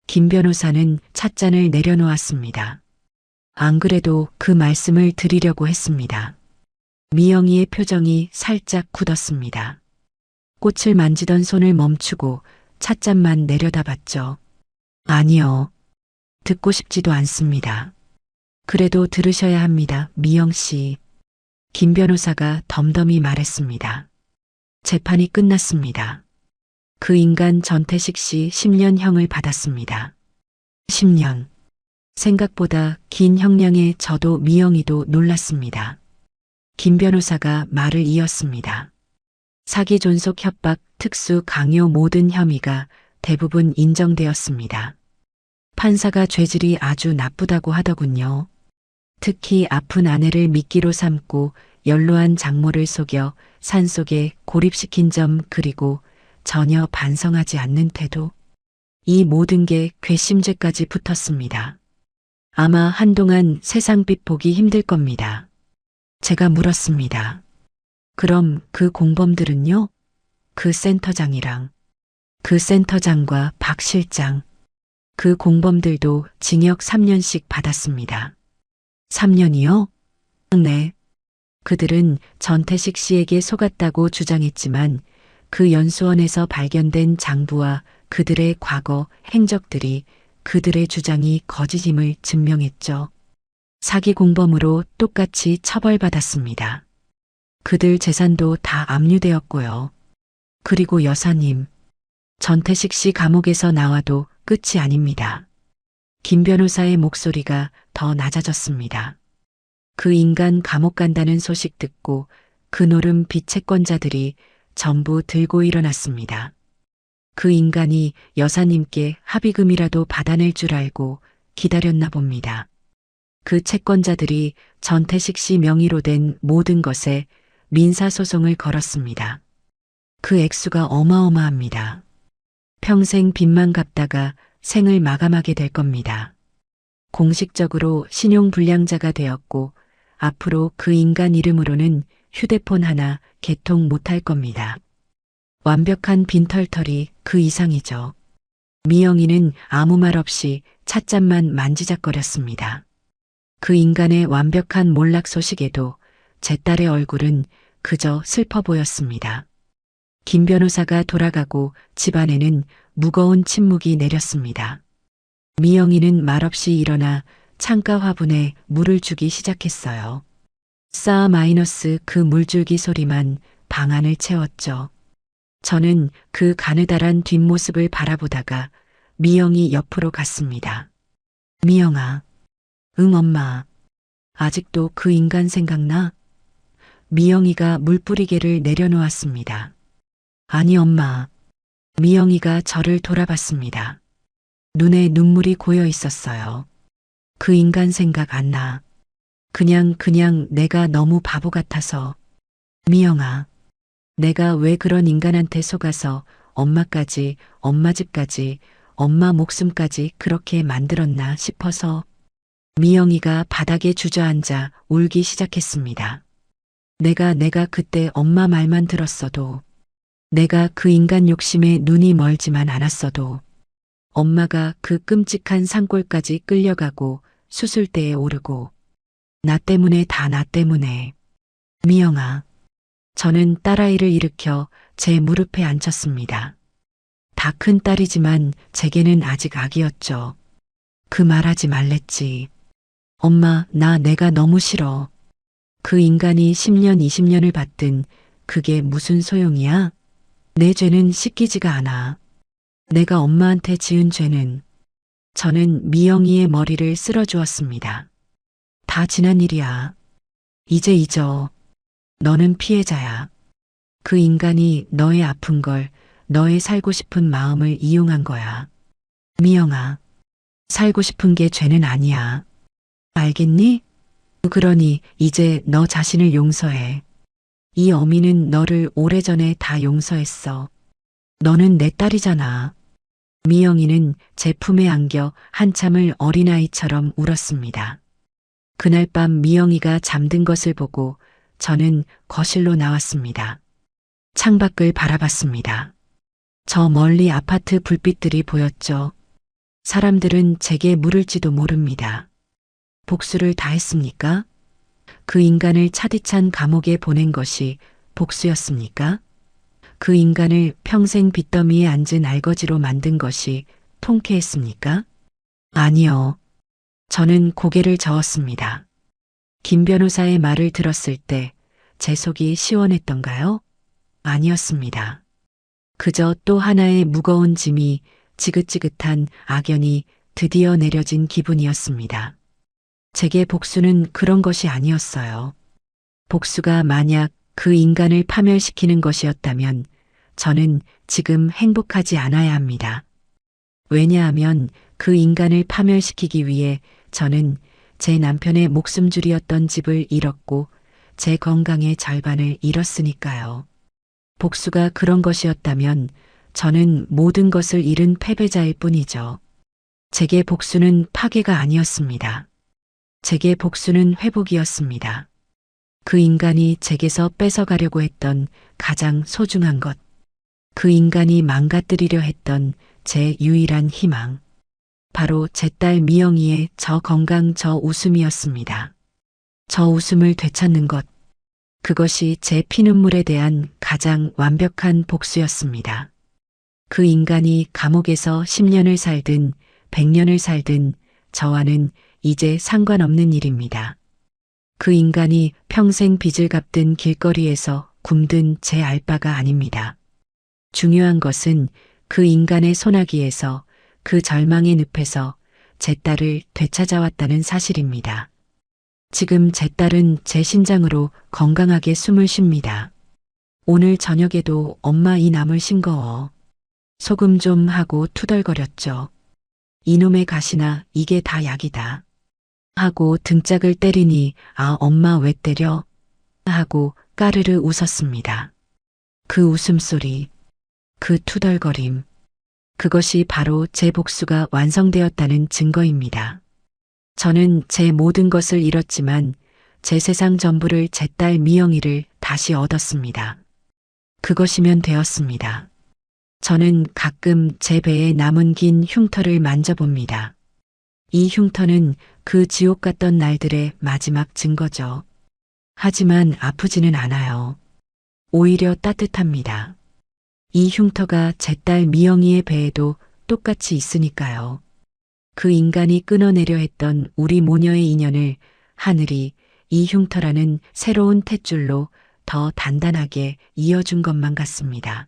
김 변호사는 찻잔을 내려놓았습니다. 안 그래도 그 말씀을 드리려고 했습니다. 미영이의 표정이 살짝 굳었습니다. 꽃을 만지던 손을 멈추고 찻잔만 내려다봤죠. 아니요. 듣고 싶지도 않습니다. 그래도 들으셔야 합니다, 미영 씨. 김 변호사가 덤덤히 말했습니다. 재판이 끝났습니다. 그 인간 전태식 씨 10년형을 받았습니다. 10년. 생각보다 긴 형량에 저도 미영이도 놀랐습니다. 김 변호사가 말을 이었습니다. 사기 존속 협박 특수 강요 모든 혐의가 대부분 인정되었습니다. 판사가 죄질이 아주 나쁘다고 하더군요. 특히 아픈 아내를 미끼로 삼고 연로한 장모를 속여 산속에 고립시킨 점 그리고 전혀 반성하지 않는 태도. 이 모든 게 괘씸죄까지 붙었습니다. 아마 한동안 세상빛 보기 힘들 겁니다. 제가 물었습니다. 그럼 그 공범들은요? 그 센터장이랑 그 센터장과 박 실장, 그 공범들도 징역 3년씩 받았습니다. 3년이요? 네. 그들은 전태식 씨에게 속았다고 주장했지만 그 연수원에서 발견된 장부와 그들의 과거 행적들이 그들의 주장이 거짓임을 증명했죠. 사기 공범으로 똑같이 처벌받았습니다. 그들 재산도 다 압류되었고요. 그리고 여사님, 전태식 씨 감옥에서 나와도 끝이 아닙니다. 김 변호사의 목소리가 더 낮아졌습니다. 그 인간 감옥 간다는 소식 듣고 그 노름 비채권자들이 전부 들고 일어났습니다. 그 인간이 여사님께 합의금이라도 받아낼 줄 알고 기다렸나 봅니다. 그 채권자들이 전태식 씨 명의로 된 모든 것에 민사소송을 걸었습니다. 그 액수가 어마어마합니다. 평생 빚만 갚다가 생을 마감하게 될 겁니다. 공식적으로 신용불량자가 되었고 앞으로 그 인간 이름으로는 휴대폰 하나 개통 못할 겁니다. 완벽한 빈털털이 그 이상이죠. 미영이는 아무 말 없이 찻잔만 만지작거렸습니다. 그 인간의 완벽한 몰락 소식에도 제 딸의 얼굴은 그저 슬퍼 보였습니다. 김 변호사가 돌아가고 집안에는 무거운 침묵이 내렸습니다. 미영이는 말없이 일어나 창가 화분에 물을 주기 시작했어요. 싸 마이너스 그 물줄기 소리만 방 안을 채웠죠. 저는 그 가느다란 뒷모습을 바라보다가 미영이 옆으로 갔습니다. 미영아. 응, 엄마. 아직도 그 인간 생각나? 미영이가 물뿌리개를 내려놓았습니다. 아니, 엄마. 미영이가 저를 돌아봤습니다. 눈에 눈물이 고여 있었어요. 그 인간 생각 안 나. 그냥 내가 너무 바보 같아서. 미영아. 내가 왜 그런 인간한테 속아서 엄마까지, 엄마 집까지, 엄마 목숨까지 그렇게 만들었나 싶어서. 미영이가 바닥에 주저앉아 울기 시작했습니다. 내가 그때 엄마 말만 들었어도, 내가 그 인간 욕심에 눈이 멀지만 않았어도, 엄마가 그 끔찍한 산골까지 끌려가고 수술대에 오르고, 나 때문에 다 나 때문에. 미영아. 저는 딸아이를 일으켜 제 무릎에 앉혔습니다. 다 큰 딸이지만 제게는 아직 아기였죠. 그 말하지 말랬지. 엄마, 내가 너무 싫어. 그 인간이 10년, 20년을 받든 그게 무슨 소용이야? 내 죄는 씻기지가 않아. 내가 엄마한테 지은 죄는. 저는 미영이의 머리를 쓸어주었습니다. 다 지난 일이야. 이제 잊어. 너는 피해자야. 그 인간이 너의 아픈 걸, 너의 살고 싶은 마음을 이용한 거야. 미영아, 살고 싶은 게 죄는 아니야. 알겠니? 그러니 이제 너 자신을 용서해. 이 어미는 너를 오래전에 다 용서했어. 너는 내 딸이잖아. 미영이는 제 품에 안겨 한참을 어린아이처럼 울었습니다. 그날 밤 미영이가 잠든 것을 보고 저는 거실로 나왔습니다. 창밖을 바라봤습니다. 저 멀리 아파트 불빛들이 보였죠. 사람들은 제게 물을지도 모릅니다. 복수를 다 했습니까? 그 인간을 차디찬 감옥에 보낸 것이 복수였습니까? 그 인간을 평생 빚더미에 앉은 알거지로 만든 것이 통쾌했습니까? 아니요. 저는 고개를 저었습니다. 김 변호사의 말을 들었을 때 제 속이 시원했던가요? 아니었습니다. 그저 또 하나의 무거운 짐이 지긋지긋한 악연이 드디어 내려진 기분이었습니다. 제게 복수는 그런 것이 아니었어요. 복수가 만약 그 인간을 파멸시키는 것이었다면 저는 지금 행복하지 않아야 합니다. 왜냐하면 그 인간을 파멸시키기 위해 저는 제 남편의 목숨줄이었던 집을 잃었고 제 건강의 절반을 잃었으니까요. 복수가 그런 것이었다면 저는 모든 것을 잃은 패배자일 뿐이죠. 제게 복수는 파괴가 아니었습니다. 제게 복수는 회복이었습니다. 그 인간이 제게서 뺏어가려고 했던 가장 소중한 것. 그 인간이 망가뜨리려 했던 제 유일한 희망. 바로 제 딸 미영이의 저 건강 저 웃음이었습니다. 저 웃음을 되찾는 것. 그것이 제 피눈물에 대한 가장 완벽한 복수였습니다. 그 인간이 감옥에서 10년을 살든 100년을 살든 저와는 이제 상관없는 일입니다. 그 인간이 평생 빚을 갚든 길거리에서 굶든 제 알 바가 아닙니다. 중요한 것은 그 인간의 소나기에서 그 절망의 늪에서 제 딸을 되찾아왔다는 사실입니다. 지금 제 딸은 제 심장으로 건강하게 숨을 쉽니다. 오늘 저녁에도 엄마 이 나물 싱거워. 소금 좀 하고 투덜거렸죠. 이놈의 가시나 이게 다 약이다. 하고 등짝을 때리니 아 엄마 왜 때려? 하고 까르르 웃었습니다. 그 웃음소리, 그 투덜거림, 그것이 바로 제 복수가 완성되었다는 증거입니다. 저는 제 모든 것을 잃었지만 제 세상 전부를 제 딸 미영이를 다시 얻었습니다. 그것이면 되었습니다. 저는 가끔 제 배에 남은 긴 흉터를 만져봅니다. 이 흉터는 그 지옥 같던 날들의 마지막 증거죠. 하지만 아프지는 않아요. 오히려 따뜻합니다. 이 흉터가 제 딸 미영이의 배에도 똑같이 있으니까요. 그 인간이 끊어내려 했던 우리 모녀의 인연을 하늘이 이 흉터라는 새로운 탯줄로 더 단단하게 이어준 것만 같습니다.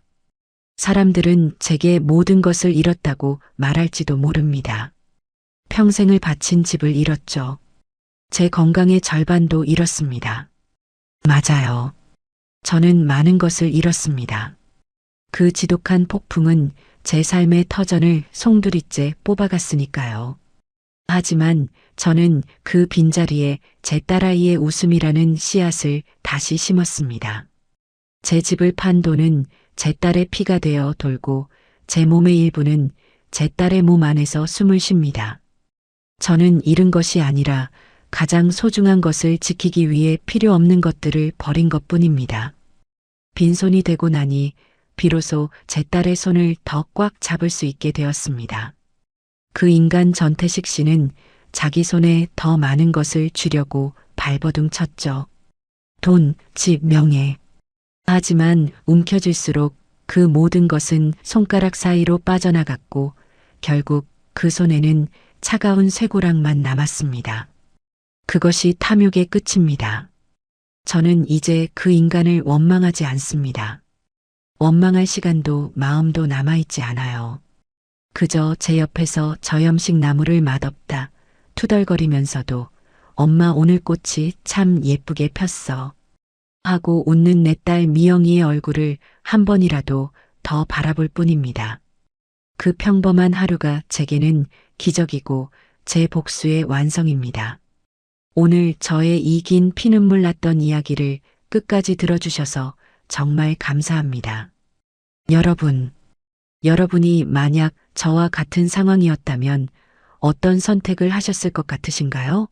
사람들은 제게 모든 것을 잃었다고 말할지도 모릅니다. 평생을 바친 집을 잃었죠. 제 건강의 절반도 잃었습니다. 맞아요. 저는 많은 것을 잃었습니다. 그 지독한 폭풍은 제 삶의 터전을 송두리째 뽑아갔으니까요. 하지만 저는 그 빈자리에 제 딸아이의 웃음이라는 씨앗을 다시 심었습니다. 제 집을 판 돈은 제 딸의 피가 되어 돌고 제 몸의 일부는 제 딸의 몸 안에서 숨을 쉽니다. 저는 잃은 것이 아니라 가장 소중한 것을 지키기 위해 필요 없는 것들을 버린 것뿐입니다. 빈손이 되고 나니 비로소 제 딸의 손을 더 꽉 잡을 수 있게 되었습니다. 그 인간 전태식 씨는 자기 손에 더 많은 것을 쥐려고 발버둥 쳤죠. 돈, 집, 명예. 하지만 움켜질수록 그 모든 것은 손가락 사이로 빠져나갔고 결국 그 손에는 차가운 쇠고랑만 남았습니다. 그것이 탐욕의 끝입니다. 저는 이제 그 인간을 원망하지 않습니다. 원망할 시간도 마음도 남아있지 않아요. 그저 제 옆에서 저염식 나무를 맛없다 투덜거리면서도 엄마 오늘 꽃이 참 예쁘게 폈어 하고 웃는 내 딸 미영이의 얼굴을 한 번이라도 더 바라볼 뿐입니다. 그 평범한 하루가 제게는 기적이고 제 복수의 완성입니다. 오늘 저의 이 긴 피눈물 났던 이야기를 끝까지 들어주셔서 정말 감사합니다. 여러분이 만약 저와 같은 상황이었다면 어떤 선택을 하셨을 것 같으신가요?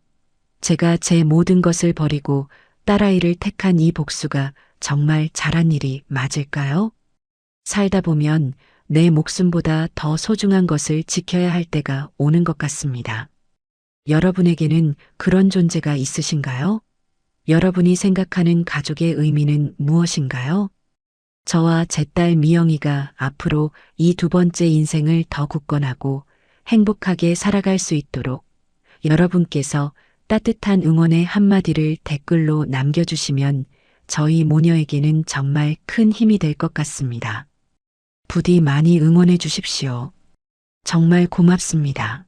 제가 제 모든 것을 버리고 딸아이를 택한 이 복수가 정말 잘한 일이 맞을까요? 살다 보면 내 목숨보다 더 소중한 것을 지켜야 할 때가 오는 것 같습니다. 여러분에게는 그런 존재가 있으신가요? 여러분이 생각하는 가족의 의미는 무엇인가요? 저와 제 딸 미영이가 앞으로 이 두 번째 인생을 더 굳건하고 행복하게 살아갈 수 있도록 여러분께서 따뜻한 응원의 한마디를 댓글로 남겨주시면 저희 모녀에게는 정말 큰 힘이 될 것 같습니다. 부디 많이 응원해 주십시오. 정말 고맙습니다.